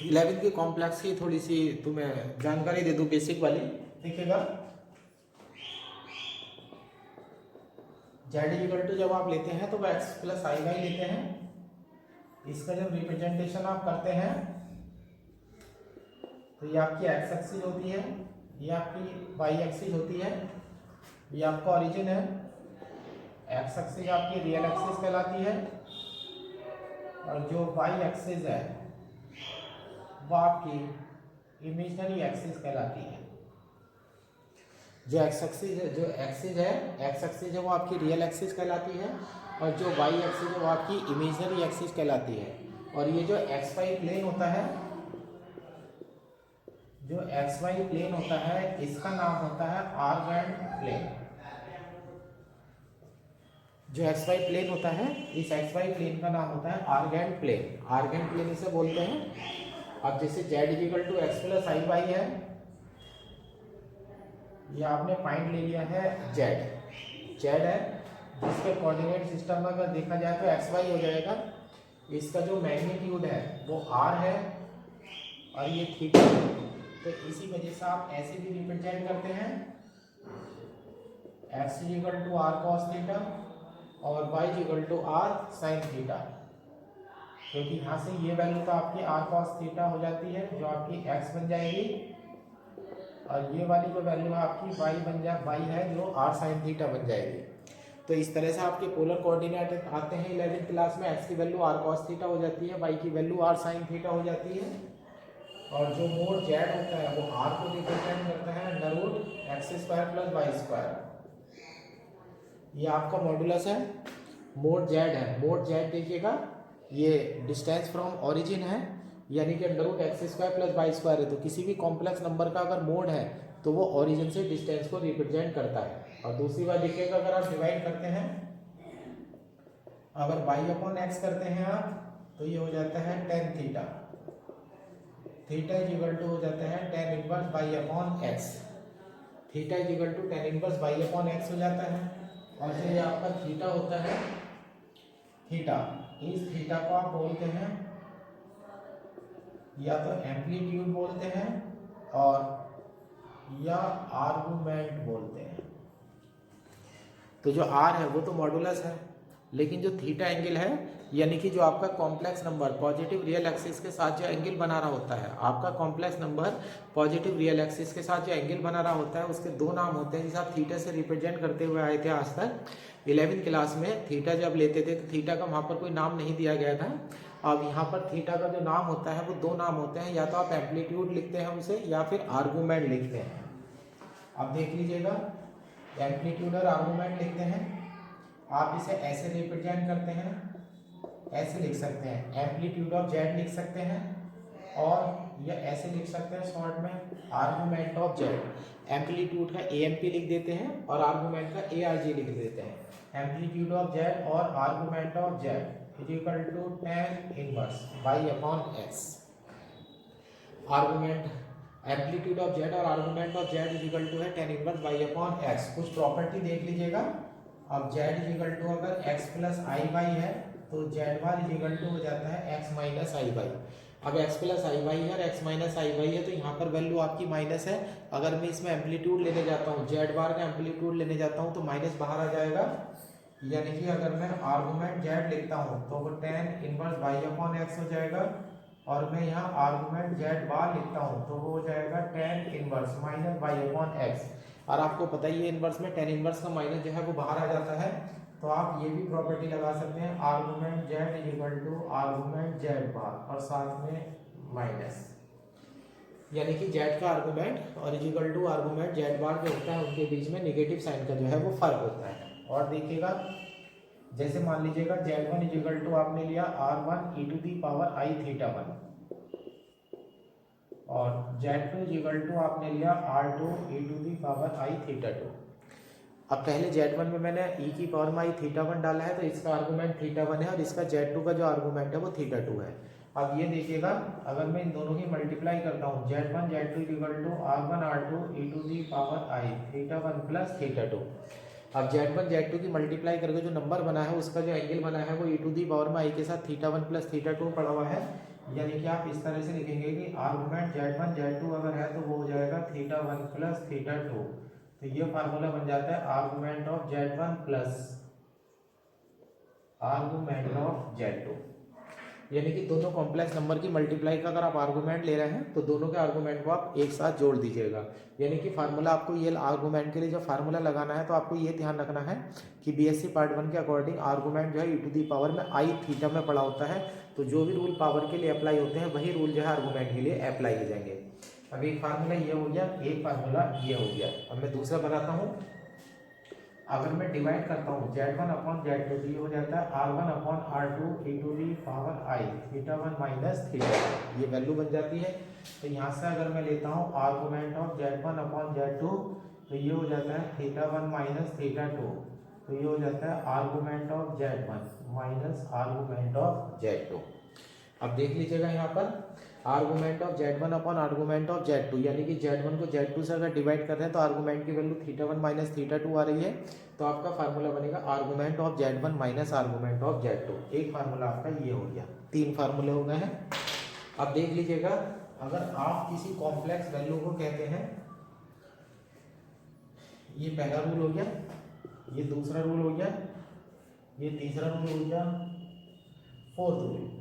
11 की कॉम्प्लेक्स की थोड़ी सी तुम्हें जानकारी दे दूं, बेसिक वाली। देखिएगा, जेड इक्वल टू जब आप लेते हैं तो वो एक्स प्लस आई वाई लेते हैं। इसका जब रिप्रेजेंटेशन आप करते हैं तो ये आपकी एक्स एक्सिस होती है, ये आपकी वाई एक्सिस होती है, ये आपका ओरिजिन है। एक्स एक्सिस आपकी रियल एक्सिस कहलाती है और जो वाई एक्सिस है वो आपकी इमेजिनरी एक्सिस कहलाती है। जो एक्स एक्सिस है, एक्स एक्सिस है वो आपकी रियल एक्सिस कहलाती है और जो वाई एक्सिस है वो आपकी इमेजिनरी एक्सिस कहलाती है। और ये जो एक्स वाई प्लेन होता है, जो एक्स वाई प्लेन होता है इसका नाम होता है आर्गेंट प्लेन। जो एक्स वाई प्लेन होता है, इस एक्स वाई प्लेन का नाम होता है आर्गेंट प्लेन। आर्गेंट प्लेन इसे बोलते हैं। अब जैसे Z equal to X plus I Y है, ये आपने पॉइंट ले लिया है जेड है, जिसके कोऑर्डिनेट सिस्टम में अगर देखा जाए तो एक्स वाई हो जाएगा। इसका जो मैग्नीट्यूड है वो आर है और ये थीटा है। तो इसी वजह से आप ऐसे भी रिप्रेजेंट करते हैं, x equal to r cos theta और y equal to r sine theta, क्योंकि यहाँ से ये वैल्यू तो आपकी आर कॉस थीटा हो जाती है जो आपकी एक्स बन जाएगी, और ये वाली जो वैल्यू है आपकी वाई है जो आर साइन थीटा बन जाएगी। तो इस तरह से आपके पोलर कोऑर्डिनेट आते हैं 11th क्लास में। एक्स की वैल्यू आर कॉस थीटा हो जाती है, वाई की वैल्यू आर साइन थीटा हो जाती है, और जो मोड जेड होता है वो आर को रिप्रेजेंट करता है under root X square plus Y square. ये आपका मॉडुलस है, मोड जेड है। मोड जेड देखिएगा, ये डिस्टेंस फ्रॉम ओरिजिन है, यानी कि under root X square plus Y square है। तो किसी भी कॉम्प्लेक्स नंबर का अगर मोड है तो वो ओरिजिन से डिस्टेंस को रिप्रेजेंट करता है। और दूसरी बात देखिएगा, अगर आप डिवाइड करते हैं, अगर वाई अपॉन एक्स करते हैं आप, तो ये हो जाता है tan theta. Theta is equal to हो जाता है tan inverse Y upon X. Theta is equal to tan inverse Y upon X हो जाता है। और जो ये आपका थीटा होता है, थीटा, इस थीटा को आप बोलते हैं या तो एम्पलीट्यूड बोलते हैं और या आर्गुमेंट बोलते हैं। तो जो आर है वो तो मॉडुलस है, लेकिन जो थीटा एंगल है, यानी कि जो आपका complex number positive real axis के साथ जो एंगल बना रहा होता है, आपका complex number positive real axis के साथ जो एंगल बना रहा होता है उसके दो नाम होते हैं, जिसे आप थीटा से रिप्रेजेंट करते हुए आए थे आज तक। 11th क्लास में थीटा जब लेते थे तो थीटा का वहाँ पर कोई नाम नहीं दिया गया था। अब यहाँ पर थीटा का जो नाम होता है वो दो नाम होते हैं, या तो आप एम्पलीट्यूड लिखते हैं उसे या फिर आर्गूमेंट लिखते हैं। अब देख लीजिएगा, एम्पलीट्यूड और आर्गूमेंट लिखते हैं, आप इसे ऐसे रिप्रेजेंट करते हैं, ऐसे लिख सकते हैं, एम्पलीट्यूड ऑफ जेड लिख सकते हैं, और या ऐसे लिख सकते हैं शॉर्ट में आर्गूमेंट ऑफ जेड। एम्पलीट्यूड का एएमपी लिख देते हैं और आर्गूमेंट का एआरजी लिख देते हैं। एम्पलीट्यूड ऑफ जेड और argument of z is equal to tan inverse Y upon x. Argument amplitude of z और argument of z is equal to है tan inverse Y upon x. कुछ property देख लीजिएगा। अब जेड इज इक्वल टू अगर x plus आई Y है तो z bar is equal to हो जाता है एक्स माइनस आई वाई। अब एक्स प्लस आई वाई है और एक्स माइनस आई वाई है, तो यहाँ पर वैल्यू आपकी माइनस है। अगर मैं इसमें एम्पलीट्यूड लेने जाता हूँ, जेड बार का एम्पलीट्यूड लेने जाता हूँ तो माइनस बाहर आ जाएगा, यानी कि अगर मैं आर्गूमेंट जेड लिखता हूँ तो वो tan inverse Y upon X हो जाएगा, और मैं यहाँ आर्गूमेंट जेड बार लिखता हूँ तो वो हो जाएगा tan inverse minus Y upon X. और आपको पता ही है इनवर्स में टेन इनवर्स का माइनस जो है वो बाहर आ जाता है, तो आप ये भी प्रॉपर्टी लगा सकते हैं, argument z is equal to argument Z bar और साथ में माइनस, यानी कि जेड का आर्गूमेंट और is equal to argument Z bar जो होता है उनके बीच में नेगेटिव साइन का जो है वो फर्क होता है। और देखिएगा, जैसे मान लीजिएगा z one is equal to आपने लिया r one e to the power I theta one, और z two is equal to आपने लिया r two E to the power I theta two. अब पहले जेड वन में मैंने ई की पावर में आई थीटा वन डाला है, तो इसका आर्गूमेंट थीटा वन है और इसका जेड टू का जो आर्गूमेंट है वो थीटा टू है। अब ये देखिएगा, अगर मैं इन दोनों की मल्टीप्लाई करता हूँ, Z one Z two equal to R one R two E to the power I theta one plus theta two. अब जेड वन जेड टू की मल्टीप्लाई करके जो नंबर बना है उसका जो एंगल बना है वो ई टू दी पावर में आई के साथ theta one plus theta to पड़ा हुआ है। यानी कि आप इस तरह से लिखेंगे कि आर्गुमेंट Z1 Z2 अगर है तो वो हो जाएगा θ1 प्लस θ2। तो ये फार्मूला बन जाता है argument of Z1 plus argument of Z2। यानी कि दोनों कॉम्प्लेक्स नंबर की मल्टीप्लाई का अगर आप आर्गुमेंट ले रहे हैं तो दोनों के आर्गुमेंट को आप एक साथ जोड़ दीजिएगा। यानी कि फार्मूला आपको ये आर्गुमेंट के लिए जो फार्मूला लगाना है तो आपको ये ध्यान रखना है कि बीएससी पार्ट 1 के अकॉर्डिंग आर्गुमेंट जो है ई टू दी पावर में आई थीटा में पड़ा होता है। तो जो भी रूल पावर के लिए अप्लाई होते हैं वही रूल जो है आर्गुमेंट के लिए अप्लाई हो जाएंगे। अब एक फार्मूला ये हो गया, एक फार्मूला ये हो गया। अब मैं दूसरा बनाता हूँ। अगर मैं डिवाइड करता हूँ Z1 अपॉन Z2 तो ये हो जाता है R1 upon R2 e to the power I θ1 minus θ2, ये वैल्यू बन जाती है। तो यहाँ से अगर मैं लेता हूँ argument of Z1 upon Z2 तो ये हो जाता है θ1 माइनस θ2। तो ये हो जाता है argument of Z1 minus argument of Z2। अब देख लीजिएगा यहाँ पर argument of Z1 upon argument of Z2, यानी कि Z1 को Z2 से अगर डिवाइड कर रहे हैं तो आर्गुमेंट की वैल्यू θ1 माइनस θ2 आ रही है। तो आपका फार्मूला बनेगा argument of Z1 minus argument of Z2। एक फार्मूला आपका ये हो गया, 3 फार्मूले हो गए हैं। अब देख लीजिएगा, अगर आप किसी कॉम्प्लेक्स वैल्यू को कहते हैं, ये पहला रूल हो गया, ये दूसरा रूल हो गया, ये तीसरा रूल हो गया, फोर्थ रूल।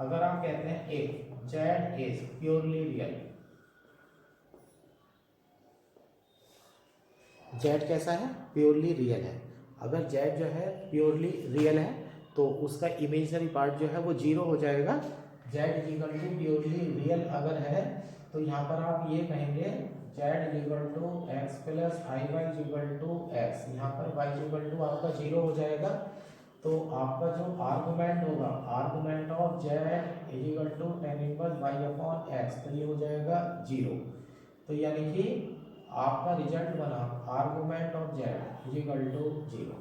अगर आप कहते हैं एक Z is purely real, Z कैसा है? प्योरली रियल है। अगर Z जो है प्योरली रियल है तो उसका इमेजिनरी पार्ट जो है वो 0 हो जाएगा। Z equal to purely real अगर है तो यहाँ पर आप ये कहेंगे Z equal to X plus I Y equal to X, यहाँ पर y इक्वल टू आपका 0 हो जाएगा। तो आपका जो आर्गुमेंट होगा argument of Z is equal to tan inverse y upon x, तो ये हो जाएगा 0। तो यानी कि आपका रिजल्ट बना argument of Z is equal to 0।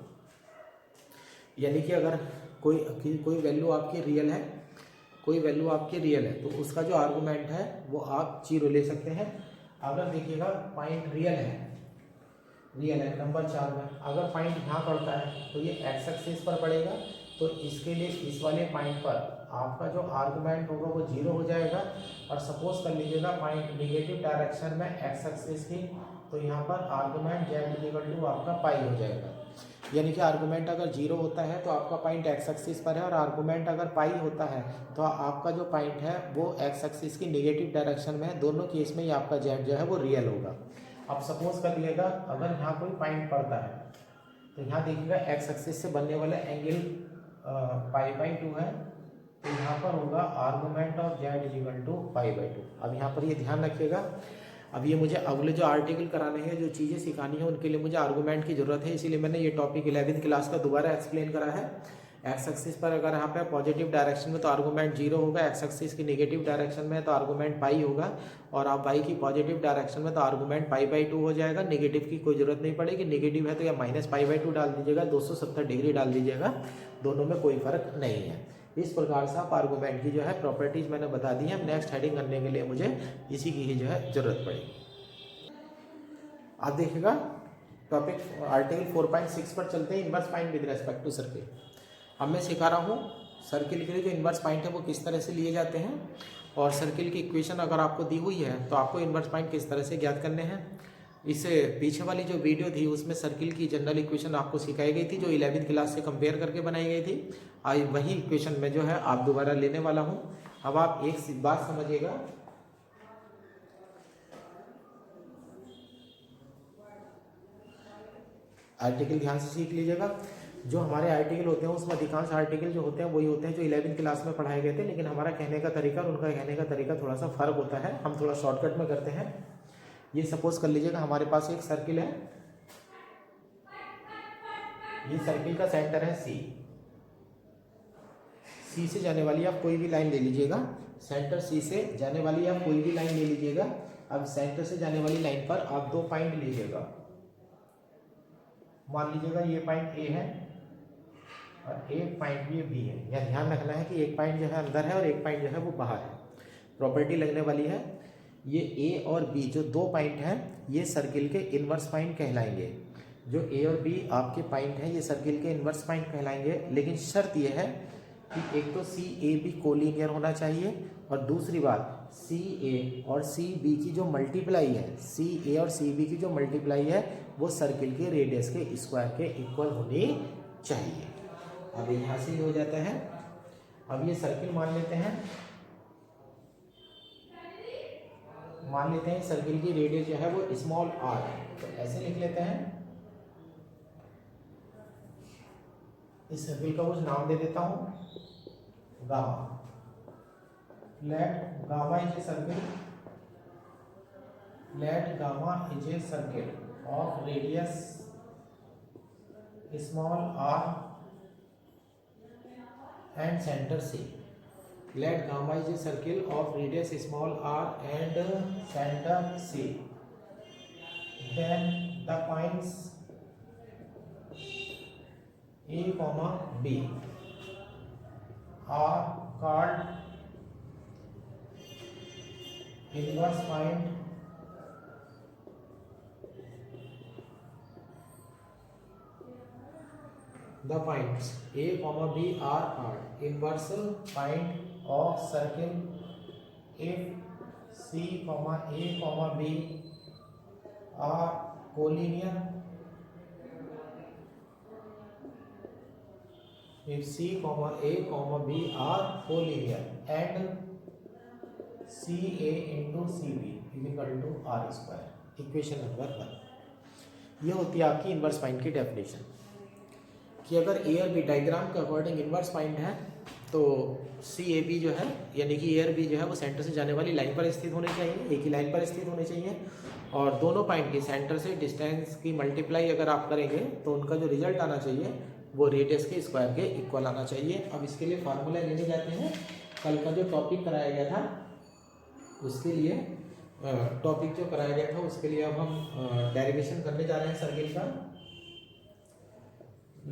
यानी कि अगर कोई वैल्यू आपकी रियल है, कोई वैल्यू आपकी रियल है तो उसका जो आर्गुमेंट है वो आप 0 ले सकते हैं। अगर देखिएगा पॉइंट रियल है नंबर 4 में, अगर पॉइंट यहाँ पड़ता है तो ये एक्स एक्सिस पर पड़ेगा। तो इसके लिए इस वाले पॉइंट पर आपका जो आर्गुमेंट होगा वो 0 हो जाएगा। और सपोज कर लीजिएगा पॉइंट निगेटिव डायरेक्शन में एक्स एक्सिस की, तो यहाँ पर आर्गुमेंट Z इक्वल टू आपका पाई हो जाएगा। यानी कि आर्गुमेंट अगर 0 होता है तो आपका पॉइंट एक्स एक्सिस पर है, और आर्गुमेंट अगर पाई होता है तो आपका जो पॉइंट है वो एक्स एक्सिस की निगेटिव डायरेक्शन में है। दोनों केस में ही आपका Z जो है वो रियल होगा। अब सपोज कर लिएगा अगर यहाँ कोई पॉइंट पड़ता है तो यहाँ देखिएगा एक्स एक्सिस से बनने वाला एंगल π/2 है, तो यहाँ पर होगा argument of Z is equal to π/2। अब यहाँ पर ये ध्यान रखिएगा, अब ये मुझे अगले जो आर्टिकल कराने हैं, जो चीज़ें सिखानी है उनके लिए मुझे आर्गुमेंट की ज़रूरत है, इसीलिए मैंने ये टॉपिक 11वीं क्लास का दोबारा एक्सप्लेन करा है। एक्स एक्सिस पर अगर यहाँ पे पॉजिटिव डायरेक्शन में तो आर्गुमेंट 0 होगा, एक्स एक्सिस की नेगेटिव डायरेक्शन में तो आर्गुमेंट पाई होगा, और आप वाई की पॉजिटिव डायरेक्शन में तो आर्गुमेंट π/2 हो जाएगा। नेगेटिव की कोई ज़रूरत नहीं पड़ेगी, नेगेटिव है तो या माइनस π/2 डाल दीजिएगा, 270 डिग्री डाल दीजिएगा, दोनों में कोई फर्क नहीं है। इस प्रकार से आप आर्गुमेंट की जो है प्रॉपर्टीज़ मैंने बता दी है। नेक्स्ट हेडिंग करने के लिए मुझे इसी की ही जो है ज़रूरत पड़ेगी। आप देखिएगा टॉपिक आर्टिकल 4.6 पर चलते हैं, inverse point with respect to circle. अब मैं सिखा रहा हूँ सर्किल के लिए जो इन्वर्स पॉइंट है वो किस तरह से लिए जाते हैं, और सर्किल की इक्वेशन अगर आपको दी हुई है तो आपको इन्वर्स पॉइंट किस तरह से ज्ञात करने हैं। इससे पीछे वाली जो वीडियो थी उसमें सर्किल की जनरल इक्वेशन आपको सिखाई गई थी, जो 11वीं क्लास से कंपेयर करके बनाई गई थी। आज वही इक्वेशन में जो है आप दोबारा लेने वाला हूँ। अब आप एक बात समझिएगा, आर्टिकल ध्यान से सीख लीजिएगा। जो हमारे आर्टिकल होते हैं उसमें अधिकांश आर्टिकल जो होते हैं वही होते हैं जो 11वीं क्लास में पढ़ाए गए थे, लेकिन हमारा कहने का तरीका और उनका कहने का तरीका थोड़ा सा फर्क होता है, हम थोड़ा शॉर्टकट में करते हैं। ये सपोज कर लीजिएगा हमारे पास एक सर्किल है, ये सर्किल का सेंटर है सी से जाने वाली आप कोई भी लाइन ले लीजिएगा, सेंटर सी से जाने वाली आप कोई भी लाइन ले लीजिएगा। अब सेंटर से जाने वाली लाइन पर आप 2 पॉइंट लीजिएगा, मान लीजिएगा ये पॉइंट ए है और एक पॉइंट भी बी है। यह ध्यान रखना है कि एक पॉइंट जो है अंदर है और एक पॉइंट जो है वो बाहर है। प्रॉपर्टी लगने वाली है, ये ए और बी जो 2 पॉइंट हैं ये सर्किल के इन्वर्स पॉइंट कहलाएंगे। जो ए और बी आपके पॉइंट हैं ये सर्किल के इन्वर्स पॉइंट कहलाएंगे, लेकिन शर्त यह है कि एक तो सी ए बी कोलिनियर होना चाहिए, और दूसरी बात सी ए और सी बी की जो मल्टीप्लाई है, सी ए और सी बी की जो मल्टीप्लाई है वो सर्किल के रेडियस के स्क्वायर के इक्वल होनी चाहिए। अब यहाँ से हो जाता है। अब ये सर्किल मान लेते हैं सर्किल की रेडियस जो है वो स्मॉल आर है, तो ऐसे लिख लेते हैं। इस सर्किल का कुछ नाम दे देता हूं, gamma. Let gamma is a circle of radius small R and centre C. Let gamma is a circle of radius small R and centre C. Then the points A, B are called inverse point the points A, B are called inverse point of circle if C, A, B are collinear. If C, A, B are collinear and CA into CB is equal to R square. Equation number 1। ये होती है आपकी inverse point की definition कि अगर ए और B diagram के according inverse point है तो सी ए बी जो है यानी कि ए और बी जो है वो सेंटर से जाने वाली लाइन पर स्थित होने चाहिए, एक ही लाइन पर स्थित होने चाहिए, और दोनों पॉइंट की सेंटर से डिस्टेंस की मल्टीप्लाई अगर आप करेंगे तो उनका जो रिजल्ट आना चाहिए वो रेडियस के स्क्वायर के इक्वल आना चाहिए। अब इसके लिए फार्मूला लेने जाते हैं। कल का जो टॉपिक कराया गया था उसके लिए उसके लिए अब हम डेरिवेशन करने जा रहे हैं सर्किल का।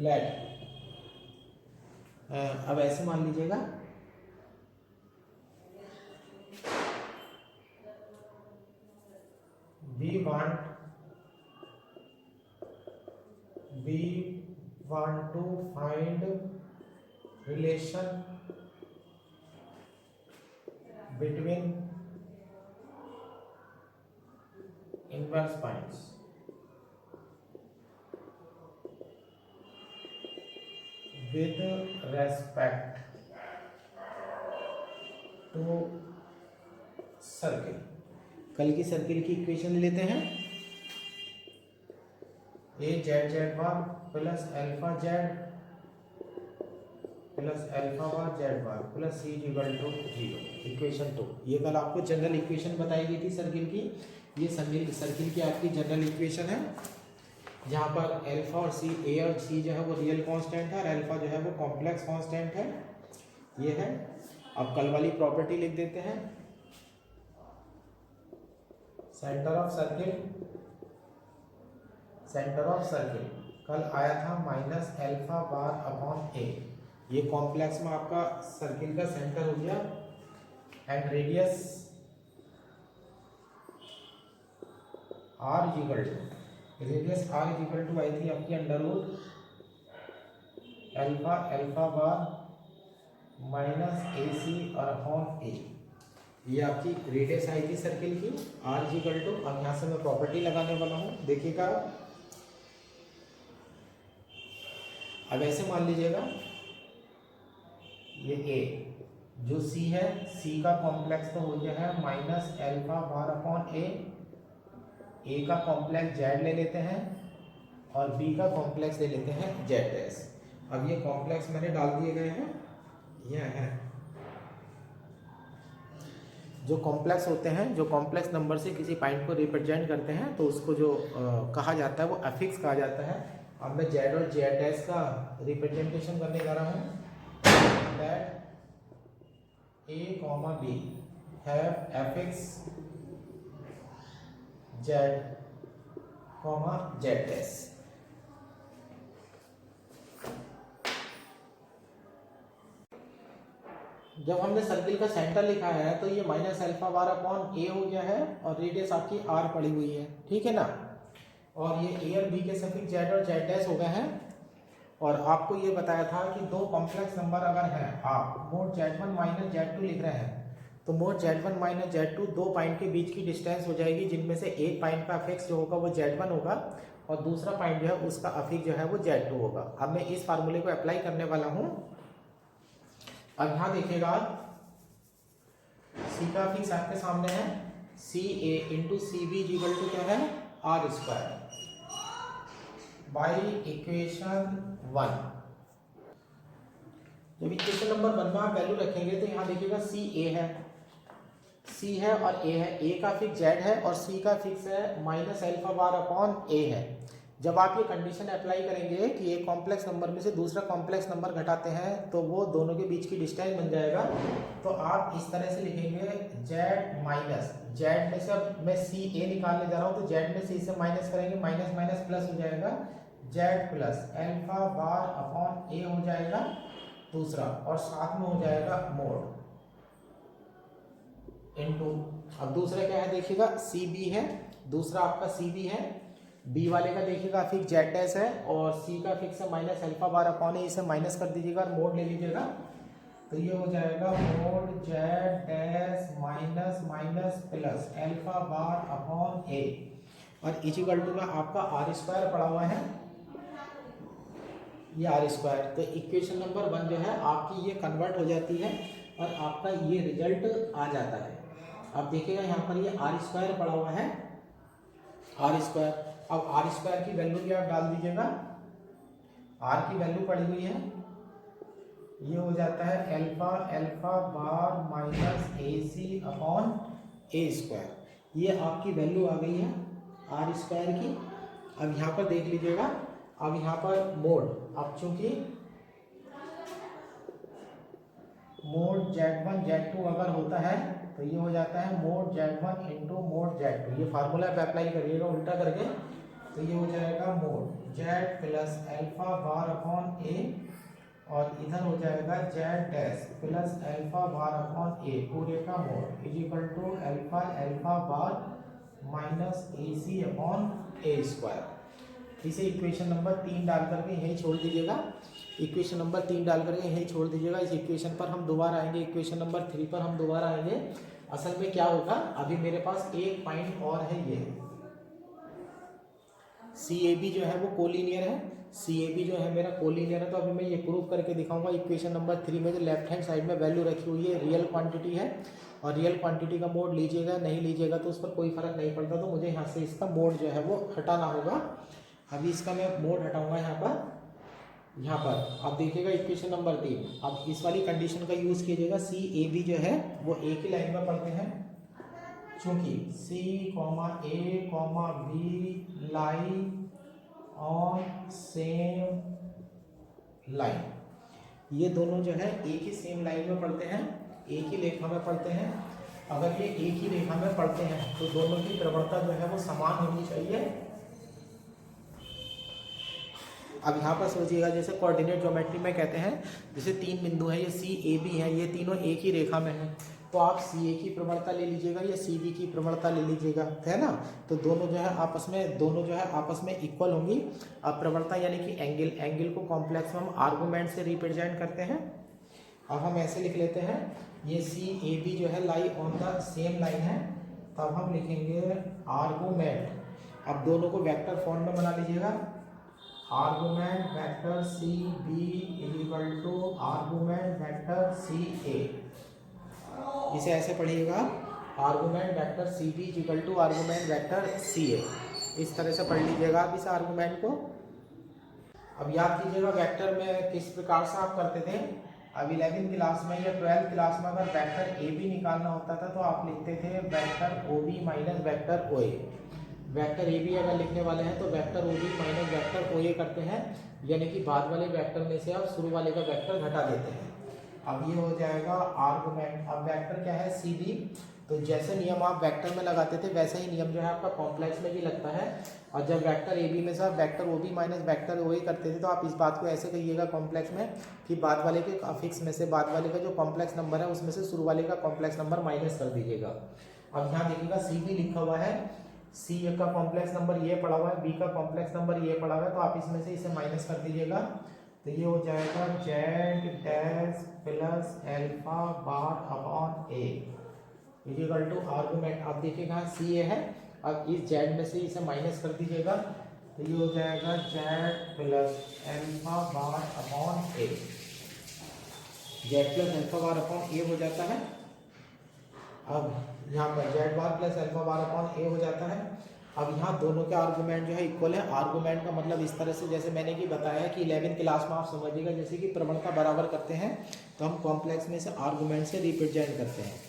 लेट अब ऐसे मान लीजिएगा, we want to find relation between inverse points with respect to circle. कल की सर्किल की इक्वेशन लेते हैं, a z z bar plus alpha z plus alpha bar z bar plus C equal to 0। Equation 2 ये कल आपको general equation बताई गई थी सर्किल की। ये सर्किल की आपकी जनरल इक्वेशन है जहाँ पर अल्फा और सी, ए और सी जो है वो रियल कांस्टेंट है और अल्फा जो है वो कॉम्प्लेक्स कांस्टेंट है। ये है। अब कल वाली प्रॉपर्टी लिख देते हैं। सेंटर ऑफ सर्किल कल आया था minus alpha bar upon a. ये कॉम्प्लेक्स में आपका सर्किल का सेंटर हो गया। And radius r equal to आई थी आपकी under root alpha bar minus ए सी और अपॉन ए। ये आपकी रेडियस आई थी सर्किल की आर इक्वल टू। अब यहाँ से मैं प्रॉपर्टी लगाने वाला हूँ, देखिएगा। अब ऐसे मान लीजिएगा ये ए जो सी है, सी का कॉम्प्लेक्स तो हो गया है माइनस अल्फा बार अपॉन ए का कॉम्प्लेक्स जेड ले लेते हैं और बी का कॉम्प्लेक्स ले लेते हैं जेड डैश। अब ये कॉम्प्लेक्स मैंने डाल दिए गए हैं। यह है जो कॉम्प्लेक्स होते हैं, जो कॉम्प्लेक्स नंबर से किसी पॉइंट को रिप्रेजेंट करते हैं तो उसको जो कहा जाता है वो अफिक्स कहा जाता है। अब मैं जेड और जेड डैश का रिप्रेजेंटेशन करने जा रहा हूँ। That A comma B have affix Z comma Z dash. जब हमने सर्किल का सेंटर लिखा है तो ये माइनस अल्फा बार अपॉन ए हो गया है और रेडियस आपकी आर पड़ी हुई है, ठीक है ना। और ये ए और बी के सफिक्स जेड और जेड डैश हो गए हैं। और आपको ये बताया था कि दो कॉम्प्लेक्स नंबर अगर हैं, आप मोड Z1 माइनस Z2 लिख रहे हैं, तो मोड Z1 माइनस Z2 दो पॉइंट के बीच की डिस्टेंस हो जाएगी, जिनमें से एक पॉइंट का अफिक्स जो होगा वो Z1 होगा और दूसरा पॉइंट जो है उसका अफिक्स जो है वो Z2 होगा। अब मैं इस फार्मूले को अप्लाई करने वाला हूँ। अब यहाँ देखिएगा C का अफिक्स आपके सामने है, CA into CB equal to क्या है, R स्क्वायर बाई इक्वेशन 1। जब इक्वेशन नंबर 1 में आप वैल्यू रखेंगे तो यहाँ देखिएगा CA है, C है और A है, A का फिक्स Z है और C का फिक्स है minus alpha bar upon A है। जब आप ये कंडीशन अप्लाई करेंगे कि एक कॉम्प्लेक्स नंबर में से दूसरा कॉम्प्लेक्स नंबर घटाते हैं तो वो दोनों के बीच की डिस्टेंस बन जाएगा। तो आप इस तरह से लिखेंगे Z माइनस Z में से, अब मैं CA निकालने जा रहा हूँ तो Z में से इसे माइनस करेंगे, माइनस माइनस प्लस हो जाएगा, Z plus alpha bar upon A हो जाएगा दूसरा, और साथ में हो जाएगा मोड इनटू, अब दूसरा क्या है देखिएगा CB है, दूसरा आपका CB है, B वाले का देखिएगा फिक्स Z डैश है और C का फिक्स है minus alpha bar upon A, इसे माइनस कर दीजिएगा और मोड ले लीजिएगा, तो ये हो जाएगा mod Z dash minus minus plus alpha bar upon A और इक्वल टू में आपका R स्क्वायर पड़ा हुआ है, ये R स्क्वायर। तो इक्वेशन नंबर 1 जो है आपकी ये कन्वर्ट हो जाती है और आपका ये रिजल्ट आ जाता है। अब देखिएगा यहाँ पर ये R स्क्वायर पड़ा हुआ है, R स्क्वायर। अब R स्क्वायर की वैल्यू भी आप डाल दीजिएगा, R की वैल्यू पड़ी हुई है, ये हो जाता है alpha alpha bar minus AC upon A square. ये आपकी वैल्यू आ गई है R स्क्वायर की। अब यहाँ पर देख लीजिएगा, अब यहाँ पर मोड, अब चूंकि मोड Z1 Z2 अगर होता है तो ये हो जाता है mode Z1 into mod Z2। ये फार्मूला पे अप्लाई करिएगा उल्टा करके, तो ये हो जाएगा mod Z plus alpha bar upon A और इधर हो जाएगा Z dash plus alpha bar upon A पूरे का mod is equal to alpha alpha bar minus AC upon A square. इसे इक्वेशन नंबर 3 डाल करके यहीं छोड़ दीजिएगा, इक्वेशन नंबर 3 डाल करके यहीं छोड़ दीजिएगा। इस इक्वेशन पर हम दोबारा आएंगे, इक्वेशन नंबर 3 पर हम दोबारा आएंगे। असल में क्या होगा, अभी मेरे पास एक पॉइंट और है, ये CAB जो है वो कोलिनियर है, CAB जो है मेरा कोलिनियर है। तो अभी मैं ये प्रूव करके दिखाऊंगा। इक्वेशन नंबर 3 में जो लेफ्ट हैंड साइड में वैल्यू रखी हुई है रियल क्वांटिटी है और रियल क्वांटिटी का मोड लीजिएगा नहीं लीजिएगा तो उस पर कोई फर्क नहीं पड़ता, तो मुझे यहाँ से इसका मोड जो है वो हटाना होगा। अभी इसका मैं मोड हटाऊंगा यहाँ पर आप देखिएगा इक्वेशन नंबर 3। अब इस वाली कंडीशन का यूज़ कीजिएगा, CAB जो है वो एक ही लाइन में पढ़ते हैं, चूंकि C, A, B lie on same line, ये दोनों जो है एक ही सेम लाइन में पढ़ते हैं, एक ही रेखा में पढ़ते हैं। अगर ये एक ही रेखा में पढ़ते हैं तो दोनों की प्रवणता जो है वो समान होनी चाहिए। अब यहाँ पर सोचिएगा जैसे कोऑर्डिनेट ज्योमेट्री में कहते हैं, जैसे 3 बिंदु हैं, ये CAB हैं, ये तीनों एक ही रेखा में हैं, तो आप CA की प्रवणता ले लीजिएगा या CB की प्रवणता ले लीजिएगा, है ना। तो दोनों जो है आपस में इक्वल होंगी। अब प्रवणता यानी कि एंगल को कॉम्प्लेक्स में हम आर्गूमेंट से रिप्रेजेंट करते हैं। अब हम ऐसे लिख लेते हैं, ये CAB जो है lie on the same line है, तब हम लिखेंगे आर्गूमेंट। अब दोनों को वेक्टर फॉर्म में बना लीजिएगा, argument vector CB is equal to argument vector CA। इसे ऐसे पढ़िएगा, argument vector CB is equal to argument vector CA। इस तरह से पढ़ लीजिएगा आप इस आर्गूमेंट को। अब याद कीजिएगा वेक्टर में किस प्रकार से आप करते थे। अब 11th क्लास में या 12th क्लास में अगर वेक्टर AB निकालना होता था तो आप लिखते थे vector OB minus vector OA। Vector AB अगर लिखने वाले हैं तो vector OB minus vector OA करते हैं, यानी कि बाद वाले वेक्टर में से आप शुरू वाले का वेक्टर घटा देते हैं। अब ये हो जाएगा आर्गूमेंट। अब वेक्टर क्या है CB, तो जैसे नियम आप वेक्टर में लगाते थे वैसे ही नियम जो है आपका कॉम्प्लेक्स में भी लगता है। और जब वेक्टर AB में से आप vector OB minus vector OA करते थे तो आप इस बात को ऐसे कहिएगा कॉम्प्लेक्स में कि बाद वाले के अफिक्स में से बाद वाले का जो कॉम्प्लेक्स नंबर है उसमें से शुरू वाले का कॉम्प्लेक्स नंबर माइनस कर दीजिएगा। अब यहाँ देखिएगा CB लिखा हुआ है, C का कॉम्प्लेक्स नंबर ये पड़ा हुआ है, B का कॉम्प्लेक्स नंबर ये पड़ा हुआ है, तो आप इसमें से इसे माइनस कर दीजिएगा। तो ये हो जाएगा z dash plus alpha bar upon A equal to argument. आप देखिएगा सी ए है, अब इस जेड में से इसे माइनस कर दीजिएगा तो ये हो जाएगा z plus alpha bar upon ए। Z plus alpha bar upon ए हो जाता है। अब यहाँ पर z bar plus alpha bar upon ए हो जाता है। अब यहाँ दोनों के आर्गूमेंट जो है इक्वल है। आर्गूमेंट का मतलब इस तरह से जैसे मैंने कि बताया कि 11वीं क्लास में आप समझिएगा जैसे कि प्रवणता बराबर करते हैं तो हम कॉम्प्लेक्स में से आर्गूमेंट से रिप्रेजेंट करते हैं।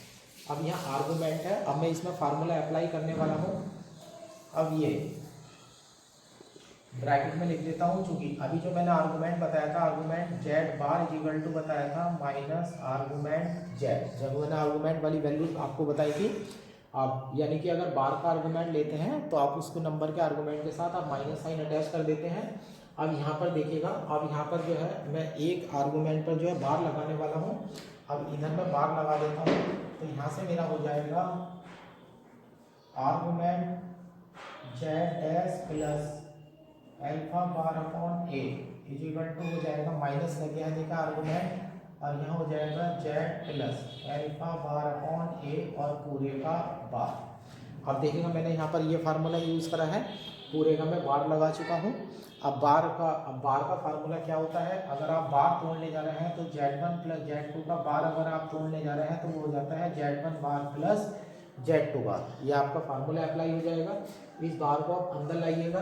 अब यहाँ आर्गूमेंट है, अब मैं इसमें फार्मूला अप्लाई करने वाला हूँ। अब ये ब्रैकेट में लिख देता हूँ, चूंकि अभी जो मैंने आर्गूमेंट बताया था argument Z bar equal to बताया था माइनस आर्गूमेंट जेड। जब मैंने आर्गूमेंट वाली वैल्यू आपको बताई थी, आप यानी कि अगर बार का आर्गूमेंट लेते हैं तो आप उसको नंबर के आर्गूमेंट के साथ आप माइनस साइन अटैच कर देते हैं। अब यहाँ पर देखिएगा, अब यहाँ पर जो है मैं एक आर्गूमेंट पर जो है बार लगाने वाला हूँ। अब इधर मैं बार लगा देता हूँ तो यहाँ से मेरा हो जाएगा argument Z dash plus alpha bar upon A equal to हो जाएगा माइनस लग गया है देखा आर्गूमेंट, और यहाँ हो जाएगा z plus alpha bar upon a और पूरे का बार। अब देखिएगा मैंने यहाँ पर ये फार्मूला यूज़ करा है, पूरे का मैं बार लगा चुका हूँ। अब बार का फार्मूला क्या होता है, अगर आप बार तोड़ने जा रहे हैं तो Z1 प्लस Z2 का बार अगर आप तोड़ने जा रहे हैं तो वो हो जाता है Z1 बार प्लस Z2 बार। ये आपका फार्मूला अप्लाई हो जाएगा। इस बार को आप अंदर लाइएगा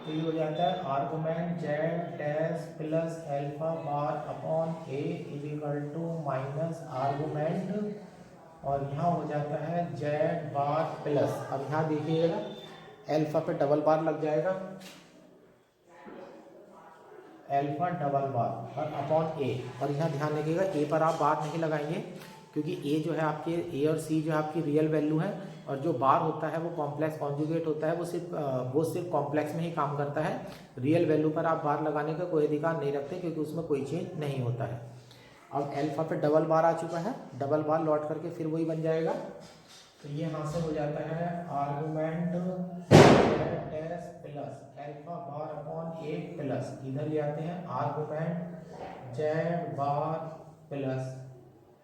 तो ये हो जाता है argument Z dash plus alpha bar upon A equal to minus argument, और यहाँ हो जाता है जेड बार प्लस। अब यहाँ देखिएगा एल्फा पे डबल बार लग जाएगा, एल्फा डबल बार और अपॉन ए। और यहाँ ध्यान रखिएगा ए पर आप बार नहीं लगाएंगे क्योंकि ए जो है आपके ए और सी जो है आपकी रियल वैल्यू है, और जो बार होता है वो कॉम्प्लेक्स कॉन्जुगेट होता है, वो सिर्फ कॉम्प्लेक्स में ही काम करता है। रियल वैल्यू पर आप बार लगाने का कोई अधिकार नहीं रखते क्योंकि उसमें कोई चेंज नहीं होता है। अब एल्फा पे डबल बार आ चुका है, डबल बार लौट करके फिर वही बन जाएगा। तो ये यहाँ से हो जाता है argument dash plus alpha bar upon a plus, इधर ले आते हैं argument Z bar plus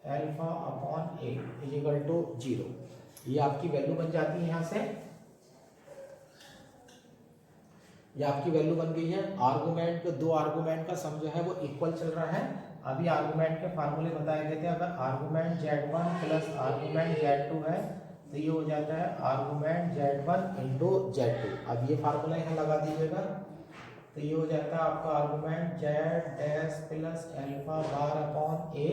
alpha upon A equal to 0। ये आपकी वैल्यू बन जाती है। यहाँ से ये आपकी वैल्यू बन गई है। आर्गूमेंट दो आर्गूमेंट का सम जो है वो इक्वल चल रहा है। अभी आर्गूमेंट के फार्मूले बताए गए थे, अगर argument Z1 plus argument Z2 है तो ये हो जाता है आर्गूमेंट Z1 इंटू Z2। अब ये फार्मूला यहाँ लगा दीजिएगा तो ये हो जाता है आपका argument Z dash plus alpha bar upon A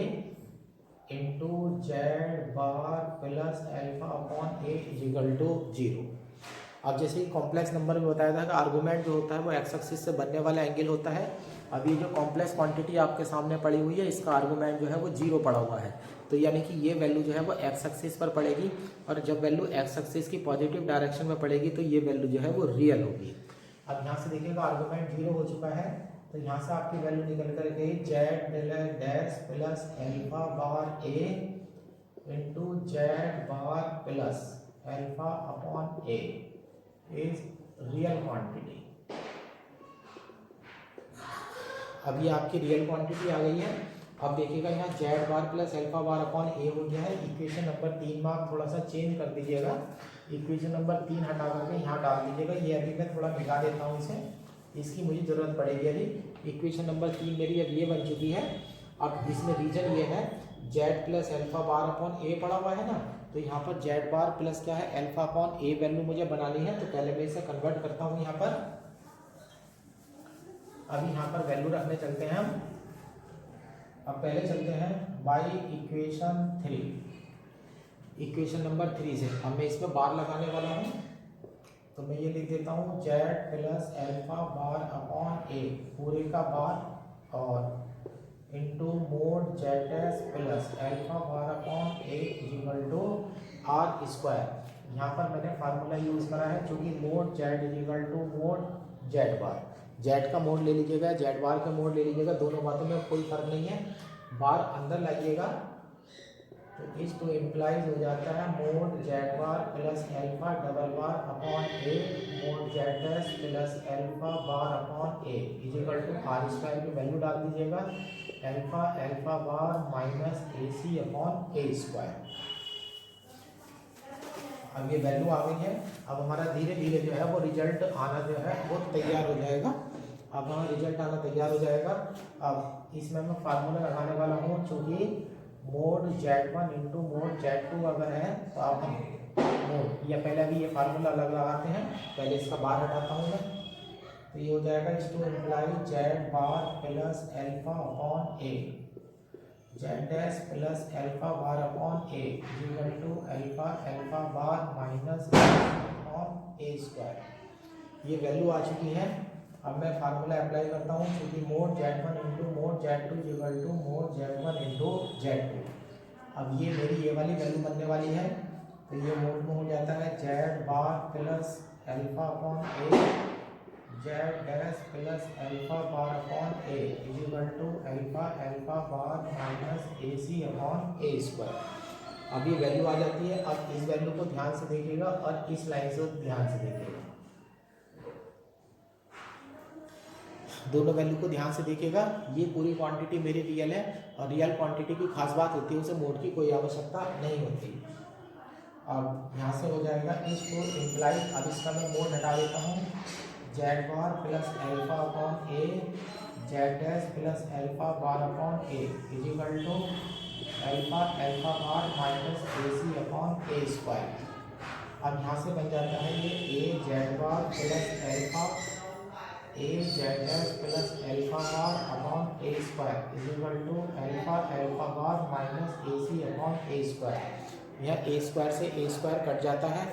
into Z bar plus alpha upon A equal to 0। अब जैसे कि कॉम्प्लेक्स नंबर में बताया था कि आर्गूमेंट जो होता है वो एक्स एक्सिस से बनने वाला एंगल होता है। अब ये जो कॉम्प्लेक्स क्वांटिटी आपके सामने पड़ी हुई है इसका आर्गूमेंट जो है वो 0 पड़ा हुआ है, तो यानी कि ये वैल्यू जो है वो एक्स एक्सिस पर पड़ेगी, और जब वैल्यू एक्स एक्सिस की पॉजिटिव डायरेक्शन में पड़ेगी तो ये वैल्यू जो है वो रियल होगी। अब यहाँ से देखिएगा आर्गूमेंट 0 हो चुका है तो यहाँ से आपकी वैल्यू निकल कर गई Z dash plus alpha bar A into Z bar plus alpha upon A is real quantity. अब ये आपकी रियल क्वांटिटी आ गई है। अब देखिएगा यहाँ Z bar plus alpha bar upon ए हो गया है। इक्वेशन नंबर 3 में आप थोड़ा सा चेंज कर दीजिएगा, इक्वेशन नंबर 3 हटा करके यहाँ डाल दीजिएगा। ये अभी मैं थोड़ा मिटा देता हूँ इसे, इसकी मुझे ज़रूरत पड़ेगी। अभी इक्वेशन नंबर 3 मेरी अब ये बन चुकी है। अब इसमें रीजन ये है z plus alpha bar upon a पड़ा हुआ है ना, तो यहाँ पर जेड बार प्लस क्या है एल्फा अपॉन ए वैल्यू मुझे बनानी है। तो पहले मैं इसे कन्वर्ट करता हूँ यहाँ पर। अभी यहाँ पर वैल्यू रखने चलते हैं हम। अब पहले चलते हैं बाई इक्वेशन 3, इक्वेशन नंबर 3 से। अब मैं इसमें बार लगाने वाला हूँ तो मैं ये लिख देता हूँ z plus alpha bar upon a पूरे का बार और into mod z s plus alpha bar upon A equal to are square. यहाँ पर मैंने फार्मूला यूज़ करा है क्योंकि mod z equal to mod Z bar. Z का मोड ले लीजिएगा, जेड बार का मोड ले लीजिएगा, दोनों बातों में कोई फर्क नहीं है। बार अंदर लाइएगा तो इस टू इम्प्लाइज हो जाता है mod Z bar plus alpha double bar upon A mod Z dash plus alpha bar upon A is equal to are square की वैल्यू डाल दीजिएगा, एल्फा एल्फा बार माइनस ए सी अपॉन ए स्क्वायर। अब ये value आ गई है। अब हमारा धीरे धीरे जो है वो रिजल्ट आना जो है वो तैयार हो जाएगा। अब हमारा रिजल्ट आना तैयार हो जाएगा। अब इसमें मैं फार्मूला लगाने वाला हूँ, चूँकि mode Z1 into mod Z2 अगर है तो आप हम मोड या पहले भी ये फार्मूला अलग लगाते हैं, पहले इसका बार हटाता हूँ मैं, तो ये हो जाएगा इस to imply Z bar plus alpha upon A Z dash plus alpha bar upon A equal to alpha alpha bar minus upon A square. ये वैल्यू आ चुकी है। अब मैं फार्मूला अप्लाई करता हूँ, क्योंकि mod Z1 into mod Z2 equal to mod Z1 into Z2। अब ये मेरी ये वाली वैल्यू बनने वाली है, तो ये मोड में हो जाता है Z bar plus alpha upon A Z dash plus alpha bar upon A equal to alpha alpha bar minus A C upon A square. अब ये वैल्यू आ जाती है। अब इस वैल्यू को ध्यान से देखिएगा और इस लाइन से ध्यान से देखिएगा, दोनों वैल्यू को ध्यान से देखिएगा। ये पूरी क्वांटिटी मेरी रियल है, और रियल क्वांटिटी की खास बात होती है उसे मोड की कोई आवश्यकता नहीं होती। अब यहाँ से हो जाएगा इस टू इम्प्लाई, अब इसका मैं मोड हटा देता हूँ, z bar plus alpha upon A Z dash plus alpha bar upon A equal to alpha alpha bar minus A C upon A square. अब यहाँ से बन जाता है ये a Z bar plus alpha A Z dash plus alpha bar upon A square equal to alpha alpha bar minus A C upon A square. यह a square से ए square cut जाता है।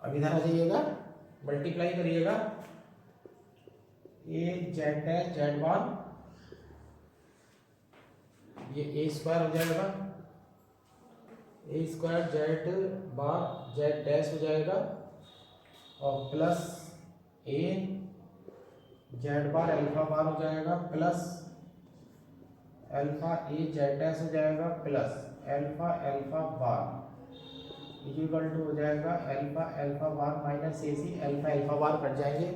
अब इधर आ जाइएगा, मल्टीप्लाई करिएगा, A Z dash Z bar, ये A square हो जाएगा, A square Z bar Z dash हो जाएगा, और plus A Z bar alpha bar हो जाएगा, प्लस एल्फा ए जेड डैश हो जाएगा, plus alpha alpha bar equal to हो जाएगा एल्फा एल्फा बार माइनस ए C, alpha alpha bar cut जाएंगे,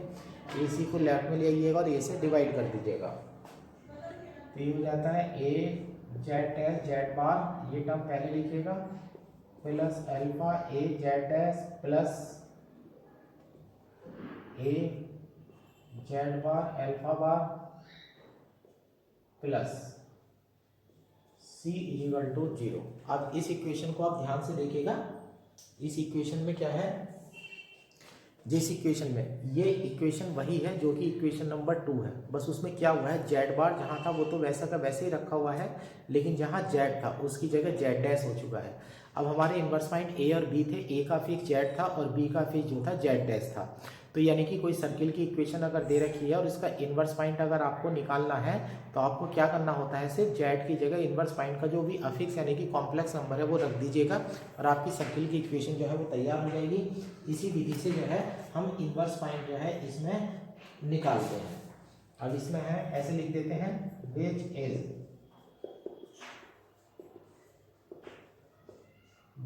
ए सी को लेफ्ट में ले आइएगा और ए से डिवाइड कर दीजिएगा, तो ये हो जाता है ए जेड डैश जेड बार, ये टर्म पहले लिखिएगा, plus alpha A Z dash plus A Z bar alpha bar plus C equal to 0। अब इस इक्वेशन को आप ध्यान से देखिएगा, इस इक्वेशन में क्या है, जिस इक्वेशन में ये इक्वेशन वही है जो कि इक्वेशन नंबर 2 है, बस उसमें क्या हुआ है, जेड बार जहाँ था वो तो वैसा का वैसे ही रखा हुआ है, लेकिन जहाँ जेड था उसकी जगह जेड डैश हो चुका है। अब हमारे इन्वर्स पॉइंट ए और बी थे, ए का फिक्स जेड था और बी का फिक्स जो था जेड डैश था। तो यानी कि कोई सर्किल की इक्वेशन अगर दे रखी है और इसका इन्वर्स पॉइंट अगर आपको निकालना है तो आपको क्या करना होता है, सिर्फ जेड की जगह इन्वर्स पॉइंट का जो भी अफिक्स यानी कि कॉम्प्लेक्स नंबर है वो रख दीजिएगा और आपकी सर्किल की इक्वेशन जो है वो तैयार हो जाएगी। इसी विधि से जो है हम इन्वर्स पॉइंट जो है इसमें निकालते हैं। अब इसमें है ऐसे लिख देते हैं,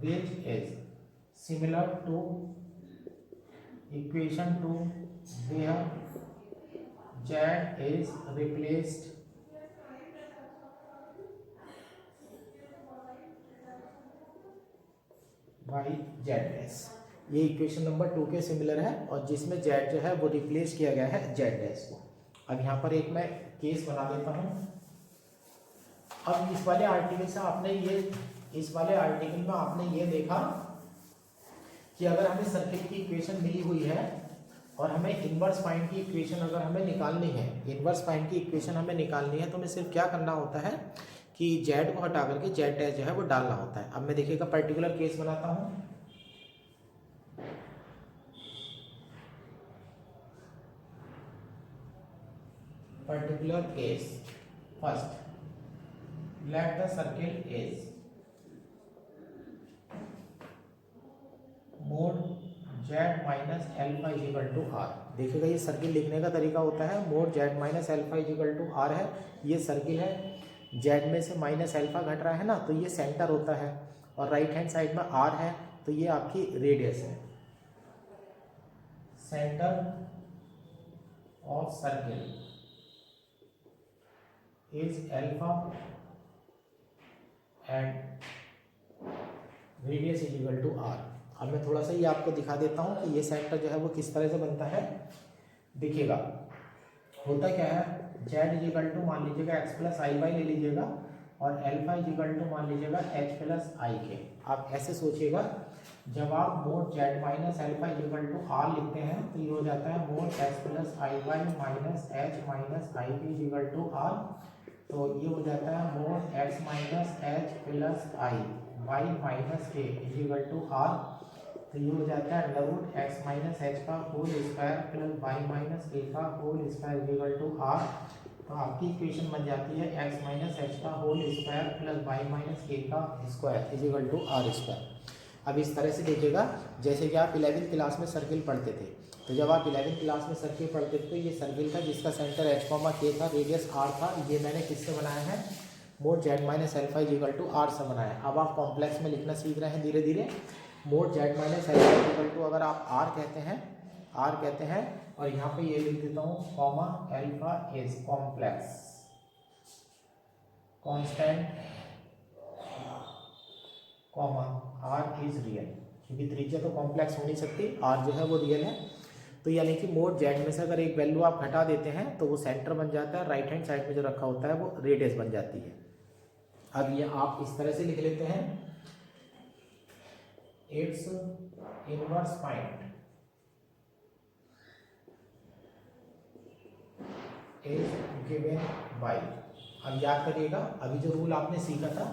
which is similar to equation 2 where z is replaced by z dash। ये इक्वेशन नंबर 2 के सिमिलर है और जिसमें z जो है वो रिप्लेस किया गया है z डैश को। अब यहाँ पर एक मैं केस बना देता हूँ। अब इस वाले आर्टिकल से आपने ये इस वाले आर्टिकल में आपने ये देखा कि अगर हमें सर्किल की इक्वेशन मिली हुई है और हमें इन्वर्स पॉइंट की इक्वेशन अगर हमें निकालनी है, इन्वर्स पॉइंट की इक्वेशन हमें निकालनी है तो हमें सिर्फ क्या करना होता है कि जेड को हटा करके जेड डैश जो है वो डालना होता है। अब मैं देखिएगा पर्टिकुलर केस बनाता हूँ। Particular case first, let the circle is mod z minus alpha is equal to r। देखिएगा ये सर्किल लिखने का तरीका होता है, mod Z minus alpha equal to R है, ये सर्किल है, जेड में से माइनस एल्फा घट रहा है ना, तो ये सेंटर होता है, और राइट हैंड साइड में आर है, तो ये आपकी रेडियस है। Centre of circle is alpha and radius is equal to R. अब मैं थोड़ा सा ये आपको दिखा देता हूँ कि ये सेंटर जो है वो किस तरह से बनता है। देखिएगा होता क्या है, जेड इज इक्वल टू मान लीजिएगा एक्स प्लस आई वाई ले लीजिएगा, और एल्फा इज इक्वल टू मान लीजिएगा एच प्लस आई के। आप ऐसे सोचिएगा, जब आप mod Z minus alpha is equal to r लिखते हैं तो ये हो जाता है mod x plus I y minus h minus i के इज इक्वल टू आर। तो ये हो जाता है mod x minus h plus I y minus k is equal to r. तो ये हो जाता है under root x minus h का whole square plus y minus k का whole square is equal to r. तो आपकी इक्वेशन बन जाती है एक्स माइनस एच का whole square plus y minus k का square is equal to are square. अब इस तरह से देखिएगा, जैसे कि आप 11वीं क्लास में सर्किल पढ़ते थे, तो जब आप 11वीं क्लास में सर्किल पढ़ते थे तो ये सर्किल था जिसका सेंटर एच कॉमा के था, रेडियस आर था। ये मैंने किससे बनाया है, mod Z minus alpha is equal to r से बनाया है। अब आप कॉम्प्लेक्स में लिखना सीख रहे हैं धीरे धीरे। Mod Z minus alpha is equal to, अगर आप आर कहते हैं और यहाँ पे ये लिख देता हूँ comma alpha is complex constant comma r is real, क्योंकि त्रिज्या तो कॉम्प्लेक्स हो नहीं सकती, आर जो है वो रियल है। तो यानी कि मोड जेड में से अगर एक वैल्यू आप हटा देते हैं तो वो सेंटर बन जाता है, राइट हैंड साइड में जो रखा होता है वो रेडियस बन जाती है। अब ये आप इस तरह से लिख लेते हैं, it's inverse point is given by. अब याद करिएगा, अभी जो रूल आपने सीखा था,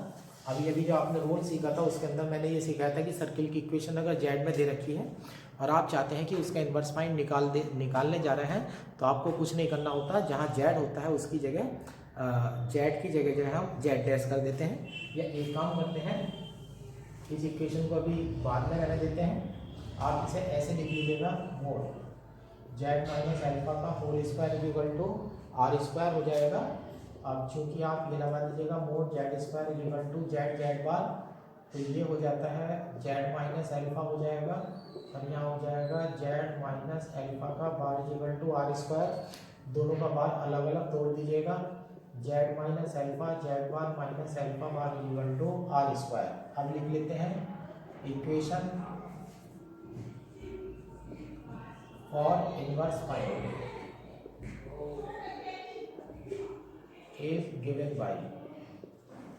अभी जो आपने रूल सीखा था उसके अंदर मैंने ये सिखाया था कि सर्किल की इक्वेशन अगर जेड में दे रखी है और आप चाहते हैं कि उसका इन्वर्स पॉइंट निकालने जा रहे हैं, तो आपको कुछ नहीं करना होता, जहाँ जेड होता है उसकी जगह जेड की जगह जो है हम जेड डैश कर देते हैं। या एक काम करते हैं, इस इक्वेशन को अभी बाद में रहने देते हैं, आप इसे ऐसे लिख लीजिएगा, मोड जेड माइनस एल्फा का whole square is equal to are square हो जाएगा। अब चूंकि आप ये लगा दीजिएगा mod z square is equal to z z bar, तो ये हो जाता है जेड माइनस एल्फा हो जाएगा, और यहाँ हो जाएगा जेड माइनस एल्फा का bar is equal to are square. दोनों का बार अलग अलग तोड़ दीजिएगा, z minus alpha z bar minus alpha bar is equal to are square. अब लिख लेते हैं equation for inverse point is given by.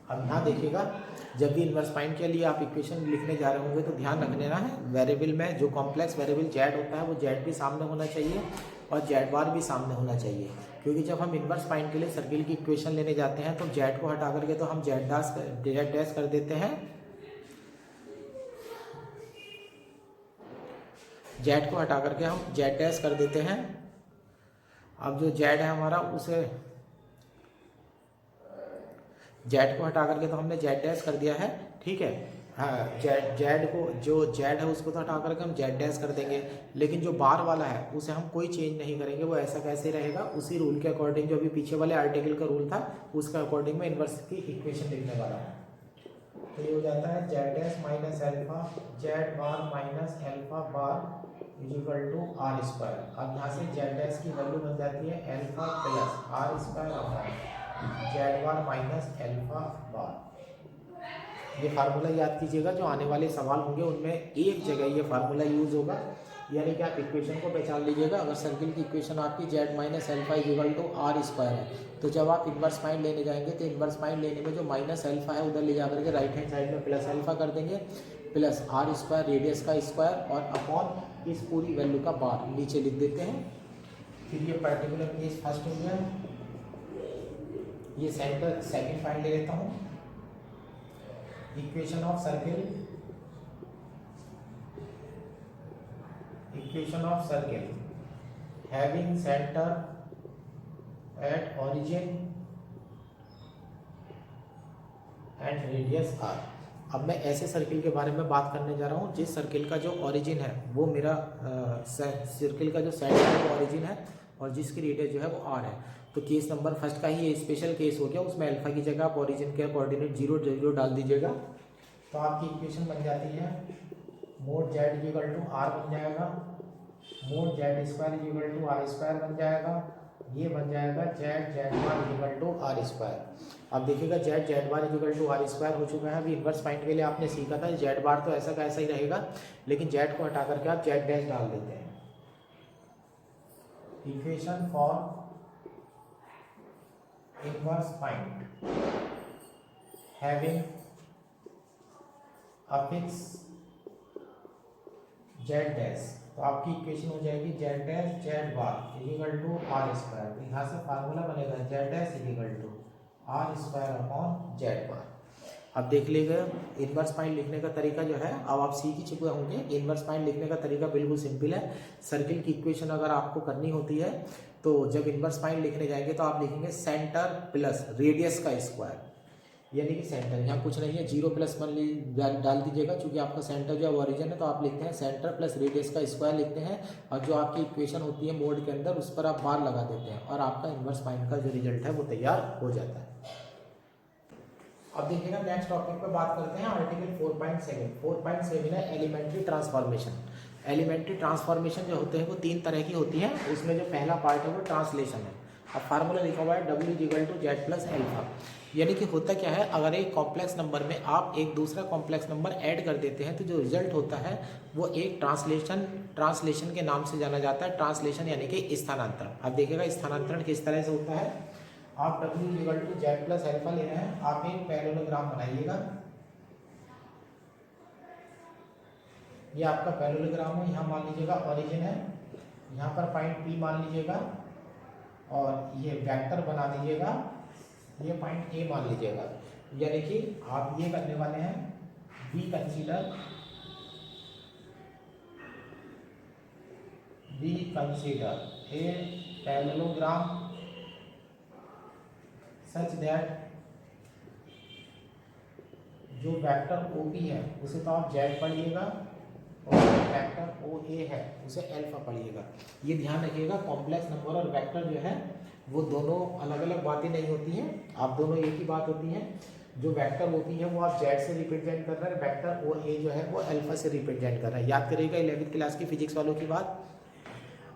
अब यहाँ देखिएगा, जब भी इनवर्स पॉइंट के लिए आप इक्वेशन लिखने जा रहे होंगे तो ध्यान रख लेना है, वेरिएबल में जो कॉम्प्लेक्स वेरिएबल जेड होता है वो जेड भी सामने होना चाहिए और जेड बार भी सामने होना चाहिए, क्योंकि जब हम इनवर्स पॉइंट के लिए सर्किल की इक्वेशन लेने जाते हैं तो जेड को हटा करके तो हम जेड डैश कर देते हैं, जेड को हटा करके हम जेड डैश कर देते हैं। अब जो जेड है हमारा, उसे जेड को हटा करके तो हमने जेड डैश कर दिया है, ठीक है। हाँ, जेड को, जो जेड है उसको तो हटा करके हम जेड डैश कर देंगे, लेकिन जो बार वाला है उसे हम कोई चेंज नहीं करेंगे, वो ऐसा कैसे रहेगा, उसी रूल के अकॉर्डिंग, जो अभी पीछे वाले आर्टिकल का रूल था उसका अकॉर्डिंग में इनवर्स की इक्वेशन लिखने वाला है। तो ये हो जाता है z dash minus alpha z bar minus alpha bar is equal to are square. अब यहाँ से जेड डैश की वैल्यू बन जाती है alpha plus r square upon z bar minus alpha bar. ये फार्मूला याद कीजिएगा, जो आने वाले सवाल होंगे उनमें एक जगह ये फार्मूला यूज होगा, यानी कि आप इक्वेशन को पहचान लीजिएगा। अगर सर्किल की इक्वेशन आपकी z minus alpha is equal to are square है, तो जब आप इन्वर्स पॉइंट लेने जाएंगे तो इन्वर्स पॉइंट लेने में जो माइनस एल्फा है उधर ले जाकर के राइट हैंड साइड में प्लस एल्फा कर देंगे, प्लस आर स्क्वायर रेडियस का स्क्वायर और अपॉन इस पूरी वैल्यू का बार नीचे लिख देते हैं। फिर ये पर्टिकुलर केस फर्स्ट हो गया, ये सेकंड फाइंड ले लेता हूँ, equation of circle having centre at origin and radius r. अब मैं ऐसे सर्किल के बारे में बात करने जा रहा हूँ जिस सर्किल का जो ओरिजिन है वो मेरा सर्किल का जो सेंटर है वो ओरिजिन है और जिसकी रेडियस जो है वो आर है। तो केस नंबर फर्स्ट का ही ये स्पेशल केस हो गया, उसमें अल्फा की जगह आप ओरिजिन के कोऑर्डिनेट 0 0 डाल दीजिएगा। तो आपकी इक्वेशन बन जाती है mod z equal to r बन जाएगा, mod z square equal to are square बन जाएगा, ये बन जाएगा z z bar equal to are square. अब देखिएगा z z bar equal to are square हो चुका है। अभी इन्वर्स पॉइंट के लिए आपने सीखा था जेड बार तो ऐसा का ऐसा ही रहेगा, लेकिन जेड को हटा करके आप जेड डैश डाल देते हैं। Equation for inverse point having affix z dash, तो आपकी इक्वेशन हो जाएगी z dash Z bar equal to are square. तो यहाँ से फार्मूला बनेगा z dash equal to are square upon z bar. अब देख लीजिएगा इन्वर्स पॉइंट लिखने का तरीका जो है अब आप सीख ही चुके होंगे। इन्वर्स पॉइंट लिखने का तरीका बिल्कुल सिंपल है। सर्किल की इक्वेशन अगर आपको करनी होती है तो जब इन्वर्स पॉइंट लिखने जाएंगे तो आप लिखेंगे सेंटर प्लस रेडियस का स्क्वायर, यानी कि सेंटर, यहाँ कुछ नहीं है 0 प्लस 1 डाल दीजिएगा क्योंकि आपका सेंटर जो ओरिजिन है, तो आप लिखते हैं सेंटर प्लस रेडियस का स्क्वायर लिखते हैं और जो आपकी इक्वेशन होती है मोड के अंदर उस पर आप बार लगा देते हैं और आपका इन्वर्स पॉइंट का जो रिजल्ट है वो तैयार हो जाता है। अब देखिएगा नेक्स्ट टॉपिक पे बात करते हैं आर्टिकल 4.7 है एलिमेंट्री ट्रांसफॉर्मेशन। एलिमेंट्री ट्रांसफॉर्मेशन जो होते हैं वो 3 तरह की होती है। उसमें जो पहला पार्ट है वो ट्रांसलेशन है। अब फार्मूला लिखा हुआ है W equal to z plus alpha, यानी कि होता क्या है अगर एक कॉम्प्लेक्स नंबर में आप एक दूसरा कॉम्प्लेक्स नंबर ऐड कर देते हैं तो जो रिजल्ट होता है वो एक ट्रांसलेशन के नाम से जाना जाता है। ट्रांसलेशन यानी कि स्थानांतरण। अब देखिएगा स्थानांतरण किस तरह से होता है। आप W equal to z plus alpha ले रहे हैं, आप एक पैरेललोग्राम बनाइएगा। ये आपका पैरेललोग्राम है, यहाँ मान लीजिएगा ओरिजिन है, यहाँ पर पॉइंट P मान लीजिएगा और ये वेक्टर बना दीजिएगा, ये पॉइंट A मान लीजिएगा। यानी कि आप ये करने वाले हैं B consider a parallelogram such that जो वेक्टर OP है उसे तो आप जेड पढ़िएगा और वेक्टर OA है उसे एल्फा पढ़िएगा। ये ध्यान रखिएगा कॉम्प्लेक्स नंबर और वेक्टर जो है वो दोनों अलग अलग बातें नहीं होती हैं, आप दोनों एक ही बात होती हैं। जो वेक्टर OP है वो आप जेड से रिप्रेजेंट कर रहे हैं, वेक्टर OA जो है वो एल्फा से रिप्रेजेंट कर रहे हैं। याद करिएगा 11वीं क्लास की फिजिक्स वालों की बात।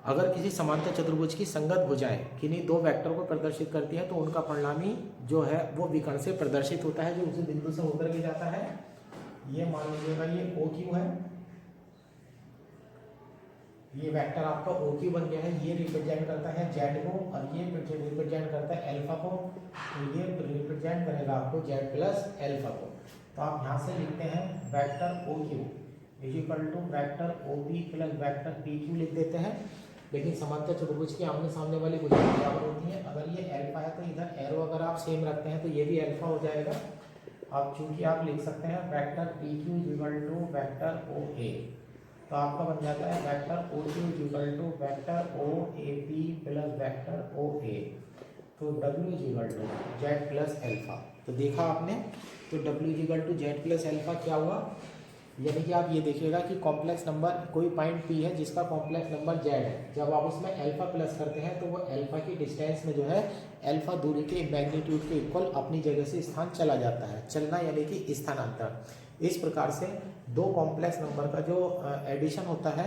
अगर किसी समांतर चतुर्भुज की संगत भुजाएं किन्हीं 2 वेक्टर को प्रदर्शित करती हैं तो उनका परिणामी जो है वो विकर्ण से प्रदर्शित होता है जो उसी बिंदु से होकर के जाता है। ये मान लीजिएगा ये OQ है, ये वेक्टर आपका OQ बन गया है। ये रिप्रेजेंट करता है जेड को और ये रिप्रेजेंट करता है एल्फा को, तो ये रिप्रेजेंट करेगा आपको जेड प्लस एल्फा को। तो आप यहाँ से लिखते हैं vector OQ equal to vector OP plus vector PQ लिख देते हैं। लेकिन समांतर चतुर्भुज की आमने सामने वाली भुजाएं बराबर होती हैं। अगर ये एल्फा है तो इधर एरो अगर आप सेम रखते हैं तो ये भी एल्फा हो जाएगा। अब चूंकि आप लिख सकते हैं vector PQ equal to vector OA, तो आपका बन जाता है vector OQ equal to vector OAP plus vector OA। तो W equal to z plus alpha. तो देखा आपने, तो W equal to z plus alpha क्या हुआ, यानी कि आप ये देखिएगा कि कॉम्प्लेक्स नंबर कोई पॉइंट P है जिसका कॉम्प्लेक्स नंबर Z है, जब आप उसमें एल्फा प्लस करते हैं तो वो एल्फा की डिस्टेंस में जो है एल्फा दूरी के मैग्नीट्यूड के इक्वल अपनी जगह से स्थान चला जाता है। चलना यानी कि स्थानांतरण। इस प्रकार से 2 कॉम्प्लेक्स नंबर का जो एडिशन होता है,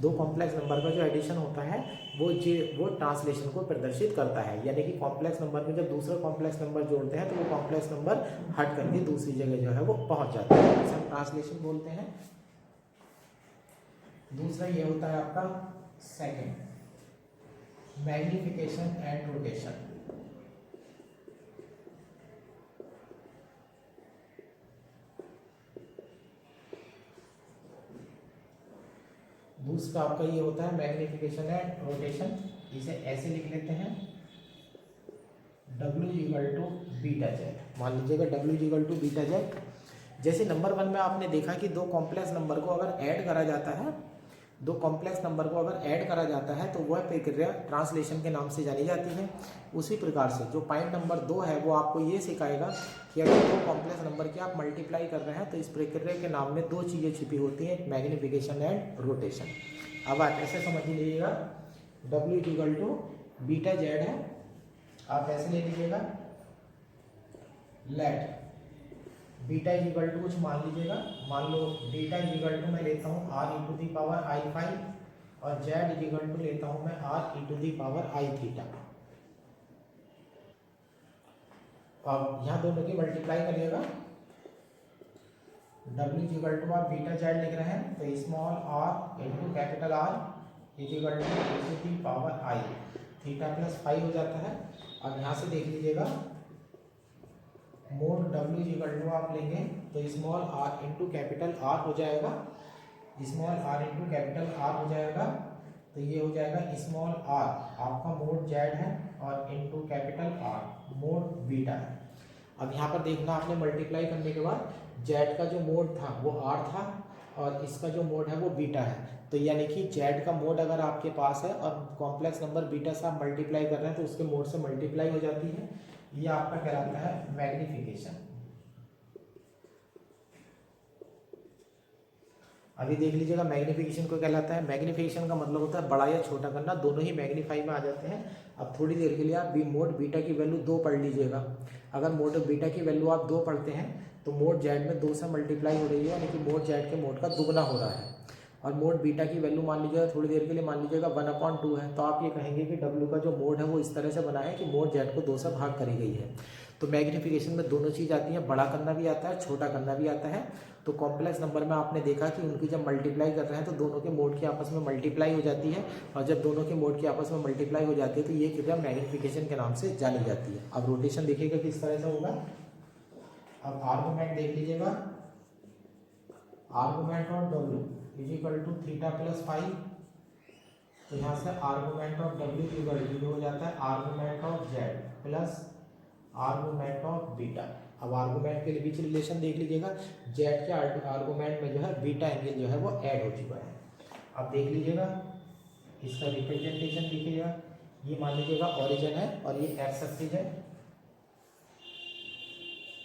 2 कॉम्प्लेक्स नंबर का जो एडिशन होता है वो ट्रांसलेशन को प्रदर्शित करता है। यानी कि कॉम्प्लेक्स नंबर में जब दूसरा कॉम्प्लेक्स नंबर जोड़ते हैं तो वो कॉम्प्लेक्स नंबर हट करके दूसरी जगह जो है वो पहुंच जाता है, इसे हम ट्रांसलेशन बोलते हैं। दूसरा ये होता है आपका सेकंड मैग्निफिकेशन एंड रोटेशन। दूसरा आपका ये होता है मैग्निफिकेशन एंड रोटेशन। इसे ऐसे लिख लेते हैं W equal to beta z. मान लीजिएगा W equal to beta z. जैसे नंबर 1 में आपने देखा कि 2 कॉम्प्लेक्स नंबर को अगर ऐड करा जाता है दो कॉम्प्लेक्स नंबर को अगर ऐड करा जाता है तो वह प्रक्रिया ट्रांसलेशन के नाम से जानी जाती है। उसी प्रकार से जो पॉइंट नंबर 2 है वो आपको ये सिखाएगा कि अगर दो कॉम्प्लेक्स नंबर की आप मल्टीप्लाई कर रहे हैं तो इस प्रक्रिया के नाम में दो चीज़ें छिपी होती हैं, मैग्निफिकेशन एंड रोटेशन। अब आप ऐसे समझ लीजिएगा, W equal to beta z है, आप ऐसे ले लीजिएगा, let beta is equal to कुछ मान लीजिएगा, मान लो बीटा इज इक्वल टू मैं लेता हूँ r e to the power i5 और z इज इक्वल टू लेता हूँ मैं r e to the power i theta. अब यहाँ दोनों की मल्टीप्लाई करिएगा, w इज इक्वल टू आप बीटा जेड लिख रहे हैं तो small r into capital R is equal to e to the power i theta plus five हो जाता है। अब यहाँ से देख लीजिएगा, mod W is equal to आप लेंगे तो small r into capital R हो जाएगा, small r into capital R हो जाएगा, तो ये हो जाएगा स्मॉल r आपका मोड Z है और into capital R mode beta है। अब यहाँ पर देखना आपने मल्टीप्लाई करने के बाद Z का जो मोड था वो R था और इसका जो मोड है वो बीटा है, तो यानी कि Z का मोड अगर आपके पास है और कॉम्प्लेक्स नंबर बीटा से आप मल्टीप्लाई कर रहे हैं तो उसके मोड से मल्टीप्लाई हो जाती है, ये आपका कहलाता है मैग्निफिकेशन। अभी देख लीजिएगा मैग्निफिकेशन को कहलाता है, मैग्निफिकेशन का मतलब होता है बड़ा या छोटा करना, दोनों ही मैग्नीफाई में आ जाते हैं। अब थोड़ी देर के लिए आप मोड बीटा की वैल्यू 2 पढ़ लीजिएगा, अगर मोड बीटा की वैल्यू आप 2 पढ़ते हैं तो मोड जेड में 2 से मल्टीप्लाई हो रही है, यानी कि मोड जेड के मोड का दुगना हो रहा है। और मोड बीटा की वैल्यू मान लीजिएगा थोड़ी देर के लिए मान लीजिएगा 1/2 है, तो आप ये कहेंगे कि W का जो मोड है वो इस तरह से बना है कि मोड जेड को 2 से भाग करी गई है। तो मैग्निफिकेशन में दोनों चीज़ आती हैं, बड़ा करना भी आता है, छोटा करना भी आता है। तो कॉम्प्लेक्स नंबर में आपने देखा कि उनकी जब मल्टीप्लाई कर रहे हैं तो दोनों के मोड की आपस में मल्टीप्लाई हो जाती है, और जब दोनों के मोड की आपस में मल्टीप्लाई हो जाती है तो ये क्रिया मैग्निफिकेशन के नाम से जानी जाती है। अब रोटेशन देखिएगा किस तरह से होगा। अब आर्गुमेंट देख लीजिएगा, argument of W is equal to theta plus five, तो यहाँ से argument of W equal to हो जाता है argument of Z plus argument of beta. अब आर्गुमेंट के बीच रिलेशन देख लीजिएगा, Z के आर्गुमेंट में जो है बीटा एंगल जो है वो ऐड हो चुका है। अब देख लीजिएगा इसका रिप्रेजेंटेशन देखिएगा, ये मान लीजिएगा ओरिजिन है और ये एक्स एक्सिस है,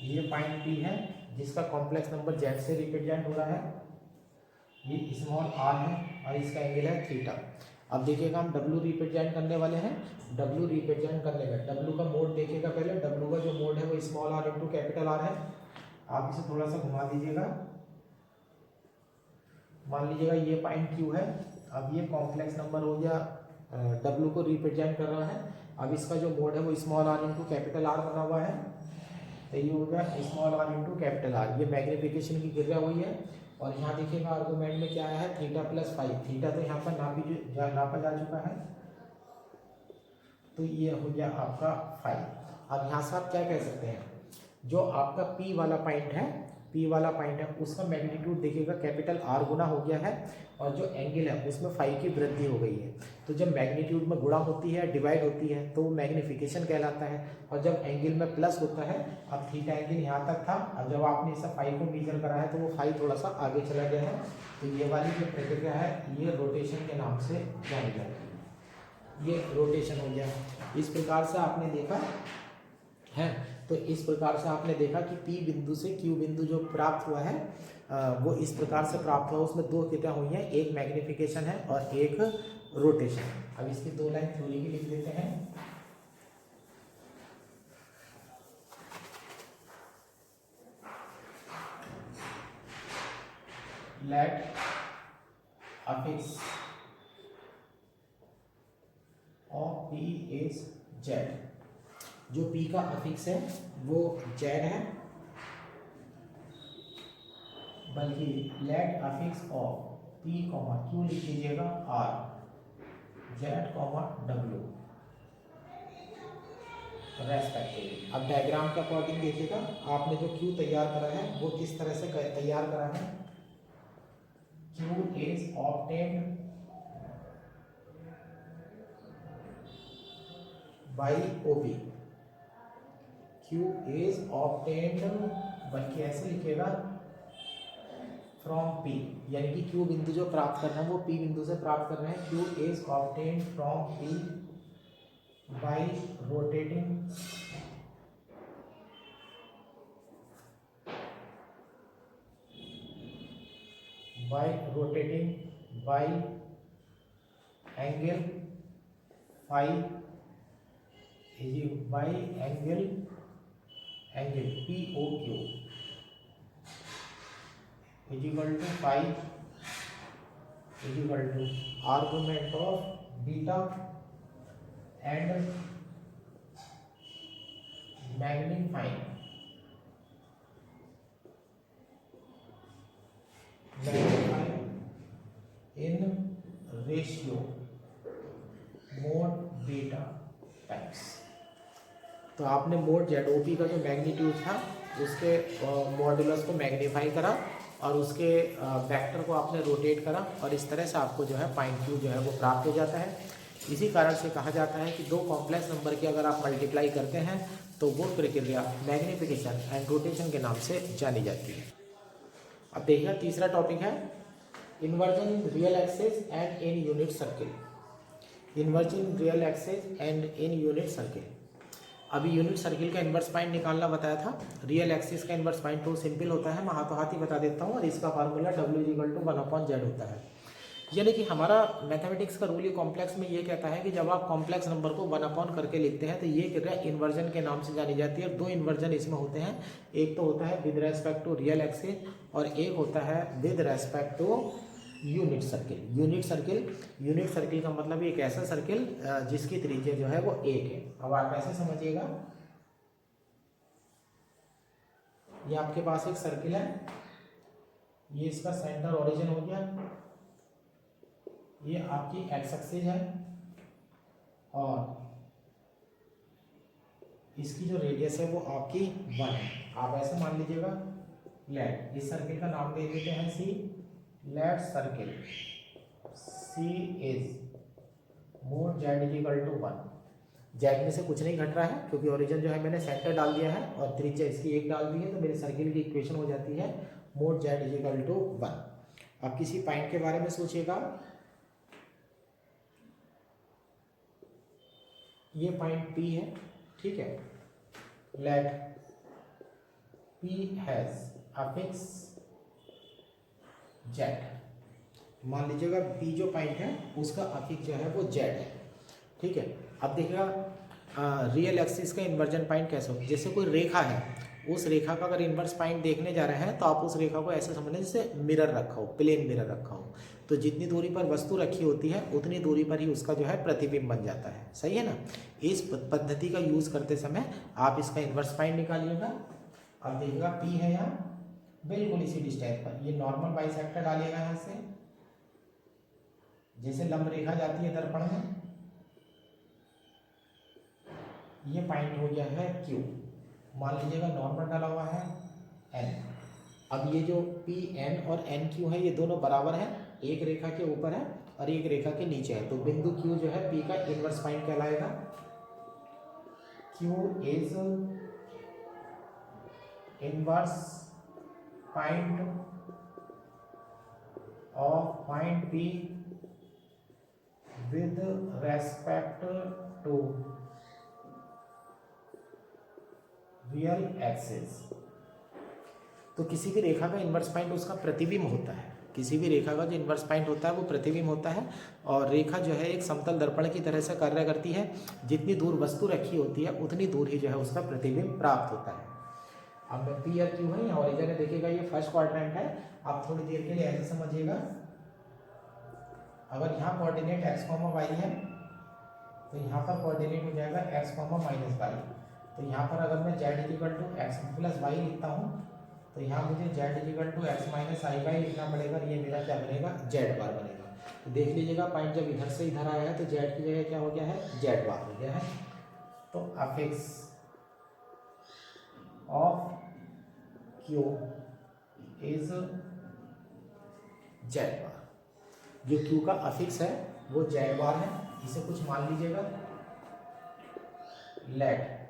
ये पॉइंट P है जिसका कॉम्प्लेक्स नंबर Z से रिप्रेजेंट हो रहा है, ये स्मॉल r है और इसका एंगल है थीटा। अब देखिएगा हम W रिप्रेजेंट करने वाले हैं, W रिप्रेजेंट करने में W का मोड देखिएगा, पहले W का जो मोड है वो small r into capital R है। आप इसे थोड़ा सा घुमा दीजिएगा, मान लीजिएगा ये पॉइंट Q है। अब ये कॉम्प्लेक्स नंबर हो गया, W को रिप्रेजेंट कर रहा है। अब इसका जो मोड है वो small r into capital R बना हुआ है, तो ये हो गया small r into capital R, ये मैग्निफिकेशन की क्रिया हुई है। और यहाँ देखिएगा आर्गुमेंट में क्या है, थीटा प्लस फाइव, थीटा तो यहाँ पर नापा जा चुका है, तो ये हो गया आपका फाइव। अब यहाँ से आप क्या कह सकते हैं, जो आपका P वाला पॉइंट है, P वाला पॉइंट है उसका मैग्नीट्यूड देखिएगा कैपिटल R गुना हो गया है, और जो एंगल है उसमें फाइव की वृद्धि हो गई है। तो जब मैग्नीट्यूड में गुणा होती है, डिवाइड होती है, तो वो मैग्निफिकेशन कहलाता है। और जब एंगल में प्लस होता है, अब थीटा एंगल यहाँ तक था, अब जब आपने इसे फाइव को मेजर करा है तो वो फाइव थोड़ा सा आगे चला गया है, तो ये वाली जो प्रक्रिया है ये रोटेशन के नाम से जानी जाती है। ये रोटेशन हो गया। इस प्रकार से आपने देखा है, तो इस प्रकार से आपने देखा कि P बिंदु से Q बिंदु जो प्राप्त हुआ है वो इस प्रकार से प्राप्त हुआ, उसमें दो क्रिया हुई हैं, एक मैग्निफिकेशन है और एक रोटेशन। अब इसकी दो लाइन थ्योरी की लिख देते हैं। Let affix of P is Z, जो P का अफिक्स है वो Z है, बल्कि let affix of P, Q लिख लीजिएगा R, Z, W रेस्पेक्टिवली। अब डायग्राम के अकॉर्डिंग देखिएगा, आपने जो Q तैयार करा है वो किस तरह से तैयार करा है। Q is obtained by OP, Q is obtained, बल्कि ऐसे लिखिएगा फ्रॉम पी, यानी कि क्यू बिंदु जो प्राप्त कर रहे हैं वो पी बिंदु से प्राप्त कर रहे हैं। Q is obtained from P by rotating by angle phi by angle P O Q is equal to phi is equal to argument of beta and magnifying in ratio mod beta times. तो आपने mode ZOP का जो magnitude था उसके modulus को magnify करा और उसके वेक्टर को आपने रोटेट करा और इस तरह से आपको जो है पॉइंट क्यू जो है वो प्राप्त हो जाता है। इसी कारण से कहा जाता है कि दो कॉम्प्लेक्स नंबर की अगर आप मल्टीप्लाई करते हैं तो वो प्रक्रिया मैग्निफिकेशन एंड रोटेशन के नाम से जानी जाती है। अब देखिए तीसरा टॉपिक है inversion real axis and in unit circle. Inversion real axis and in unit circle. अभी यूनिट सर्किल का इन्वर्स पॉइंट निकालना बताया था। रियल एक्सिस का इन्वर्स पॉइंट तो सिंपल होता है, मैं हाथों हाथ ही बता देता हूँ, और इसका फार्मूला W=1/Z होता है। यानी कि हमारा मैथमेटिक्स का रूल ये कॉम्प्लेक्स में ये कहता है कि जब आप कॉम्प्लेक्स नंबर को 1/n करके लिखते हैं तो ये क्रिया इन्वर्जन के नाम से जानी जाती है। दो इन्वर्जन इसमें होते हैं, एक तो होता है with respect to real axis और एक होता है with respect to unit circle. Unit circle का मतलब एक ऐसा सर्किल जिसकी त्रिज्या जो है वो 1 है। अब आप ऐसे समझिएगा, ये आपके पास एक सर्किल है, ये इसका सेंटर ओरिजिन हो गया, ये आपकी एक्स एक्सिस है और इसकी जो रेडियस है वो आपकी 1 है। आप ऐसे मान लीजिएगा, लेट इस सर्किल का नाम दे देते हैं C. Let circle C is mod Z=1। Z में से कुछ नहीं घट रहा है क्योंकि ओरिजिन जो है मैंने सेंटर डाल दिया है और त्रिज्या इसकी 1 डाल दी है, तो मेरे सर्किल की इक्वेशन हो जाती है मोड Z=1। अब किसी पॉइंट के बारे में सोचिएगा, ये पॉइंट P है, ठीक है। Let P has affix Z। मान लीजिएगा P जो पॉइंट है उसका अफिक्स जो है वो Z है, ठीक है। अब देखिएगा रियल एक्सिस का इन्वर्जन पॉइंट कैसे हो, जैसे कोई रेखा है, उस रेखा का अगर इन्वर्स पॉइंट देखने जा रहे हैं तो आप उस रेखा को ऐसे समझ लें जैसे मिरर रखा हो, प्लेन मिरर रखा हो, तो जितनी दूरी पर वस्तु रखी होती है उतनी दूरी पर ही उसका जो है प्रतिबिंब बन जाता है, सही है ना। इस पद्धति का यूज करते समय आप इसका इन्वर्स पॉइंट निकालिएगा। अब देखिएगा P है यहाँ बिल्कुल इसी डिस्टेंस पर, ये नॉर्मल बाइसेक्टर डालिएगा यहाँ से, जैसे लंब रेखा जाती है दर्पण में, ये पॉइंट हो गया है Q। मान लीजिएगा नॉर्मल डाला हुआ है N। अब ये जो PN और NQ है ये दोनों bराबर है, एक रेखा के ऊपर है और एक रेखा के नीचे है, तो बिंदु Q जो है P का इन्वर्स पॉइंट कहलाएगा। Q is inverse point of point P with respect to real axis. तो किसी भी रेखा का इन्वर्स पॉइंट उसका प्रतिबिंब होता है, किसी भी रेखा का जो इन्वर्स पॉइंट होता है वो प्रतिबिंब होता है, और रेखा जो है एक समतल दर्पण की तरह से कार्य करती है, जितनी दूर वस्तु रखी होती है उतनी दूर ही जो है उसका प्रतिबिंब प्राप्त होता है। अब मैं P और Q है, यहाँ ओरिजिन है, देखिएगा ये फर्स्ट क्वाड्रेंट है। आप थोड़ी देर के लिए ऐसे समझिएगा, अगर यहाँ कोऑर्डिनेट x, y है तो यहाँ पर कोऑर्डिनेट हो जाएगा x, -y। तो यहाँ पर अगर मैं Z=x+y लिखता हूँ तो यहाँ मुझे Z=x-i लिखना पड़ेगा, ये मेरा क्या बनेगा, Z बार बनेगा। तो देख लीजिएगा पॉइंट जब इधर से इधर आया है तो Z की जगह क्या हो गया है, Z बार हो गया है। तो affix of Q is Z बार। जो Q का अफिक्स है वो Z बार है, इसे कुछ मान लीजिएगा। Let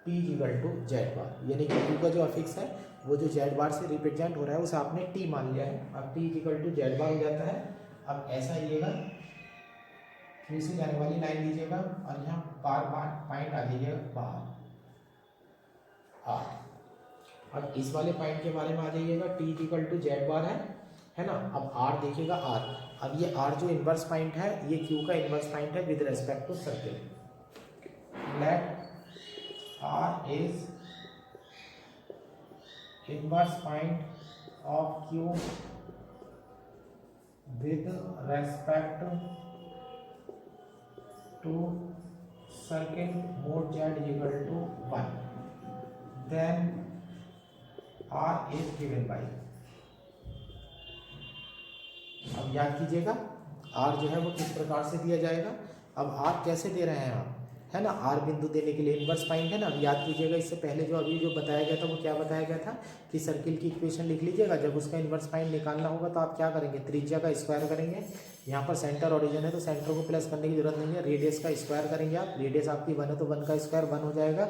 t equal to z bar, यानी कि क्यू का जो अफिक्स है वो जो जेड बार से रिप्रेजेंट हो रहा है उसे आपने टी मान लिया है। अब टी इक्वल टू जेड बार हो जाता है। अब ऐसा आइएगा, फिर से जाने वाली लाइन लीजिएगा और यहाँ बार बार पॉइंट आ जाइएगा बाहर आर। अब इस वाले पॉइंट के बारे में आ जाइएगा, टी इक्वल टू जेड बार है ना। अब आर देखिएगा आर, अब ये आर जो इन्वर्स पॉइंट है ये क्यू का इन्वर्स पॉइंट है with respect to circle. Let R is inverse point of Q with respect to circle mod z equal to 1, then R is given by. अब याद कीजिएगा आर जो है वो किस प्रकार से दिया जाएगा। अब आर कैसे दे रहे हैं आप, है ना, आर बिंदु देने के लिए इन्वर्स पॉइंट है ना। अब याद कीजिएगा इससे पहले जो अभी जो बताया गया था वो क्या बताया गया था कि सर्किल की इक्वेशन लिख लीजिएगा। जब उसका इन्वर्स पॉइंट निकालना होगा तो आप क्या करेंगे, त्रिज्या का स्क्वायर करेंगे। यहाँ पर सेंटर ओरिजिन है तो सेंटर को प्लस करने की जरूरत नहीं है, रेडियस का स्क्वायर करेंगे आप। रेडियस आपकी 1 है तो 1 का स्क्वायर 1 हो जाएगा।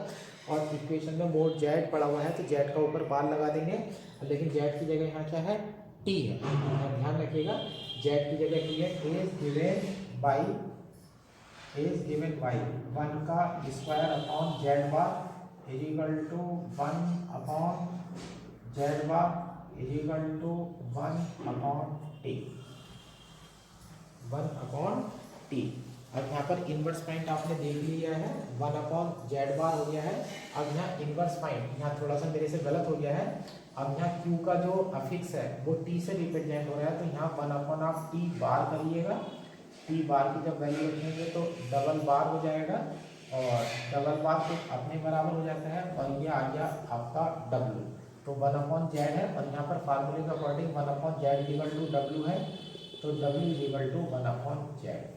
और इक्वेशन में मोड जेड पड़ा हुआ है तो जेड का ऊपर बार लगा देंगे, लेकिन जेड की जगह यहाँ क्या है, टी है। ध्यान रखिएगा जेड की जगह टी है। इज गिवन बाई 1 का square upon z bar is equal to 1 upon z bar is equal to 1 upon t, 1 upon t. अब यहाँ पर इन्वर्स पॉइंट आपने देख लिया है, 1 अपॉन जेड बार हो गया है। अब यहाँ इन्वर्स पॉइंट यहाँ थोड़ा सा मेरे से गलत हो गया है। अब यहाँ क्यू का जो अफिक्स है वो टी से रिप्रेजेंट हो रहा है तो यहाँ 1 अपॉन आप टी बार करिएगा। टी बार की जब वैल्यू रखेंगे तो डबल बार हो जाएगा और डबल बार तो अपने बराबर हो जाता है और ये आ गया आपका डब्ल्यू। तो 1 अपॉन जेड है और यहाँ पर फार्मूले के according 1 upon z equal to डब्ल्यू है, तो डब्ल्यू इक्वल टू 1 अपॉन जेड।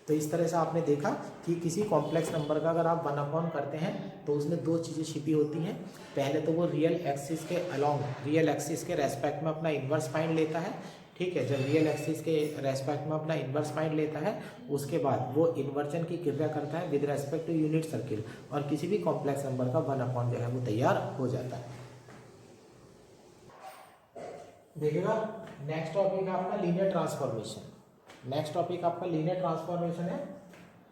तो इस तरह से आपने देखा कि किसी कॉम्प्लेक्स नंबर का अगर आप 1 अपॉन करते हैं तो उसमें दो चीज़ें छिपी होती हैं। पहले तो वो रियल एक्सिस के अलोंग, रियल एक्सिस के रेस्पेक्ट में अपना इन्वर्स पॉइंट लेता है, ठीक है। जब रियल एक्सिस के रेस्पेक्ट में अपना इन्वर्स पॉइंट लेता है उसके बाद वो इन्वर्जन की क्रिया करता है with respect to unit circle और किसी भी कॉम्प्लेक्स नंबर का 1 अपॉन जो है वो तैयार हो जाता है। देखिएगा नेक्स्ट टॉपिक है आपका लीनियर ट्रांसफॉर्मेशन। नेक्स्ट टॉपिक आपका लीनियर ट्रांसफॉर्मेशन है।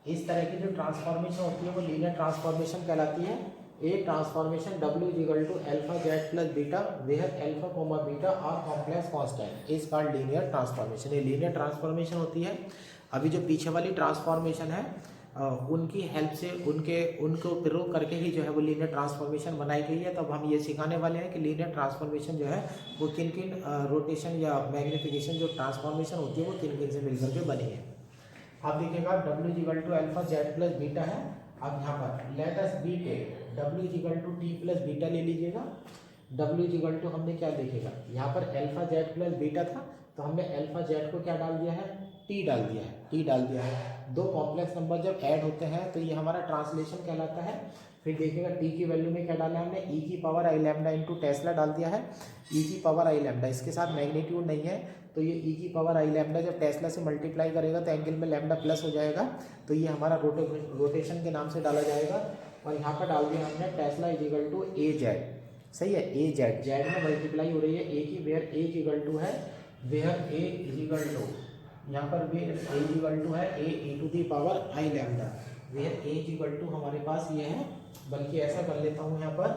इस तरह की जो ट्रांसफॉर्मेशन होती है वो लीनियर ट्रांसफॉर्मेशन कहलाती है। A transformation W equal to alpha z plus beta where alpha comma beta are complex constant is called linear transformation. ये लीनियर ट्रांसफॉर्मेशन होती है। अभी जो पीछे वाली ट्रांसफॉर्मेशन है उनकी हेल्प से उनको प्रयोग करके ही जो है वो लीनियर ट्रांसफॉर्मेशन बनाई गई है। तो अब हम ये सिखाने वाले हैं कि लीनियर ट्रांसफॉर्मेशन जो है वो किन किन रोटेशन या मैग्निफिकेशन जो ट्रांसफॉर्मेशन होती है वो किन किन से मिलकर के बनी है। आप देखिएगा W equal to alpha z plus beta है। अब यहाँ पर let us be take W equal to t plus beta ले लीजिएगा। W इक्वल टू हमने क्या देखेगा, यहाँ पर अल्फा जेड प्लस बीटा था तो हमने अल्फा जेड को क्या डाल दिया है, टी डाल दिया है, टी डाल दिया है। दो कॉम्प्लेक्स नंबर जब ऐड होते हैं तो ये हमारा ट्रांसलेशन कहलाता है। फिर देखिएगा टी की वैल्यू में क्या डाला है हमने, ई की power i lambda into Tesla डाल दिया है। ई की पावर आई लैम्डा, इसके साथ मैग्नीट्यूड नहीं है तो ये ई की पावर आई लैम्डा जब टेस्ला से मल्टीप्लाई करेगा तो एंगल में लैम्डा प्लस हो जाएगा तो ये हमारा रोटेशन के नाम से डाला जाएगा। और यहाँ पर डाल दिया हमने tesla is equal to a z, सही है, ए जेड, जेड में मल्टीप्लाई हो रही है ए की, वेयर ए इक्वल टू है, where a is equal to, यहाँ पर भी ए इक्वल टू है a e to the power i lambda, where a equal to हमारे पास ये है। बल्कि ऐसा कर लेता हूँ यहाँ पर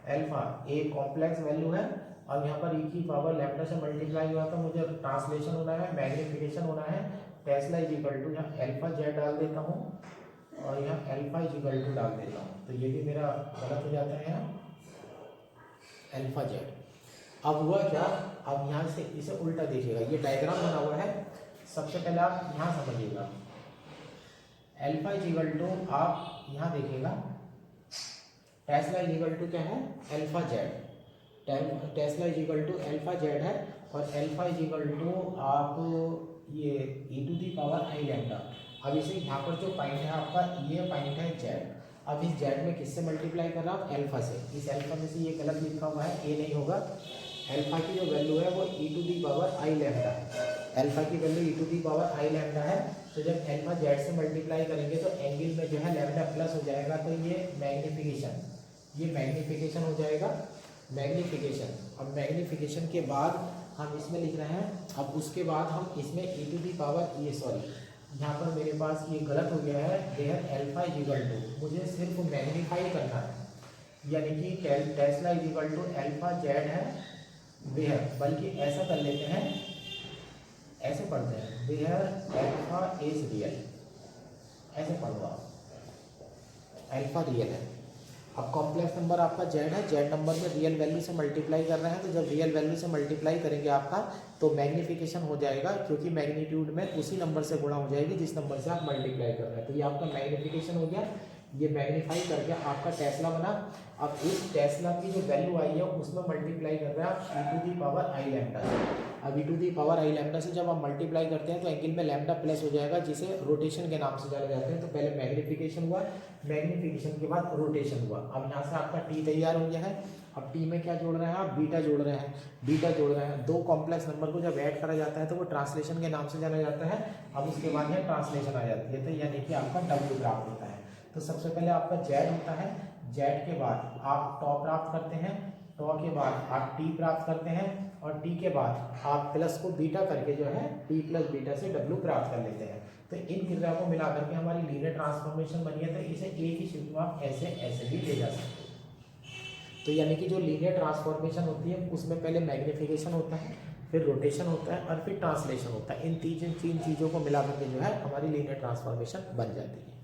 अल्फा ए कॉम्प्लेक्स वैल्यू है और यहाँ पर ई की पावर लैम्डा से मल्टीप्लाई हुआ तो मुझे ट्रांसलेशन होना है, मैग्निफिकेशन होना है। टेस्ला इज इक्वल टू यहाँ अल्फा जेड डाल देता हूँ और यहाँ अल्फा इज इक्वल टू डाल देता हूँ तो ये भी मेरा गलत हो जाता है यहाँ अल्फा जेड। अब हुआ क्या, अब यहाँ से इसे उल्टा देखिएगा, ये डायग्राम बना हुआ है। सबसे पहले आप यहाँ समझिएगा अल्फा इज इक्वल टू, आप यहाँ देखिएगा टेस्ला इज इक्वल टू क्या है, alpha z, tesla is equal to alpha z है और अल्फा इज इक्वल टू आप ये e to the power i lambda. अब इसे यहाँ पर जो पॉइंट है आपका ये पॉइंट है जेड। अब इस जेड में किससे मल्टीप्लाई कर रहा हूँ, अल्फा से। इस अल्फा में से ये गलत लिखा हुआ है, ए नहीं होगा। अल्फा की जो वैल्यू है वो e to the power i lambda है, अल्फा की value e to the power i lambda है तो जब अल्फा जेड से मल्टीप्लाई करेंगे तो एंगल में जो है लैम्डा प्लस हो जाएगा, तो ये मैग्नीफिकेशन हो जाएगा, मैग्नीफिकेशन। अब मैग्नीफिकेशन के बाद हम इसमें लिख रहे हैं, अब उसके बाद हम इसमें e टू दी पावर ये सॉरी यहाँ पर मेरे पास ये गलत हो गया है, there alpha is equal to, मुझे सिर्फ मैग्नीफाई करना है, यानी कि टेस्ला is equal to alpha z है देयर, बल्कि ऐसा कर लेते हैं, ऐसे पढ़ते हैं देयर अल्फा इज रियल, ऐसे पढ़ो आप, अल्फा रियल है। अब कॉम्प्लेक्स नंबर आपका जेड है, जेड नंबर में रियल वैल्यू से मल्टीप्लाई कर रहे हैं, तो जब रियल वैल्यू से मल्टीप्लाई करेंगे आपका तो मैग्नीफिकेशन हो जाएगा, क्योंकि मैग्नीट्यूड में उसी नंबर से गुणा हो जाएगी जिस नंबर से आप मल्टीप्लाई कर रहे हैं। तो ये आपका मैग्नीफिकेशन हो गया, ये मैग्नीफाई करके आपका टेस्ला बना। अब इस टेस्ला की जो वैल्यू आई है उसमें मल्टीप्लाई कर रहे हैं आप e to the power i lambda से। अब e to the power i lambda से जब आप मल्टीप्लाई करते हैं तो एंगल में लैम्डा प्लस हो जाएगा, जिसे रोटेशन के नाम से जाने जाते हैं। तो पहले मैग्नीफिकेशन हुआ, मैग्नीफिकेशन के बाद रोटेशन हुआ। अब यहाँ से आपका टी तैयार हो गया है। अब टी में क्या जोड़ रहे हैं आप, बीटा जोड़ रहे हैं, बीटा जोड़ रहे हैं। दो कॉम्प्लेक्स नंबर को जब ऐड करा जाता है तो वो ट्रांसलेशन के नाम से जाना जाता है। अब उसके बाद यह ट्रांसलेशन आ जाती है, तो यानी कि आपका डब्ल्यू प्राप्त होता है। तो सबसे पहले आपका जेड होता है, जेड के बाद आप टॉ प्राप्त करते हैं, टॉ के बाद आप टी प्राप्त करते हैं, और टी के बाद आप प्लस को बीटा करके जो है टी प्लस बीटा से डब्ल्यू प्राप्त कर लेते हैं। तो इन क्रिया को मिलाकर के हमारी लीनियर ट्रांसफॉर्मेशन बनी है। तो इसे एक ही शिफ्ट में आप ऐसे ऐसे भी ले जा सकते हैं। तो यानी कि जो लीनियर ट्रांसफॉर्मेशन होती है उसमें पहले मैग्नीफिकेशन होता है, फिर रोटेशन होता है और फिर ट्रांसलेशन होता है। इन तीन चीज़ों को मिलाकर के जो है हमारी लीनियर ट्रांसफॉर्मेशन बन जाती है।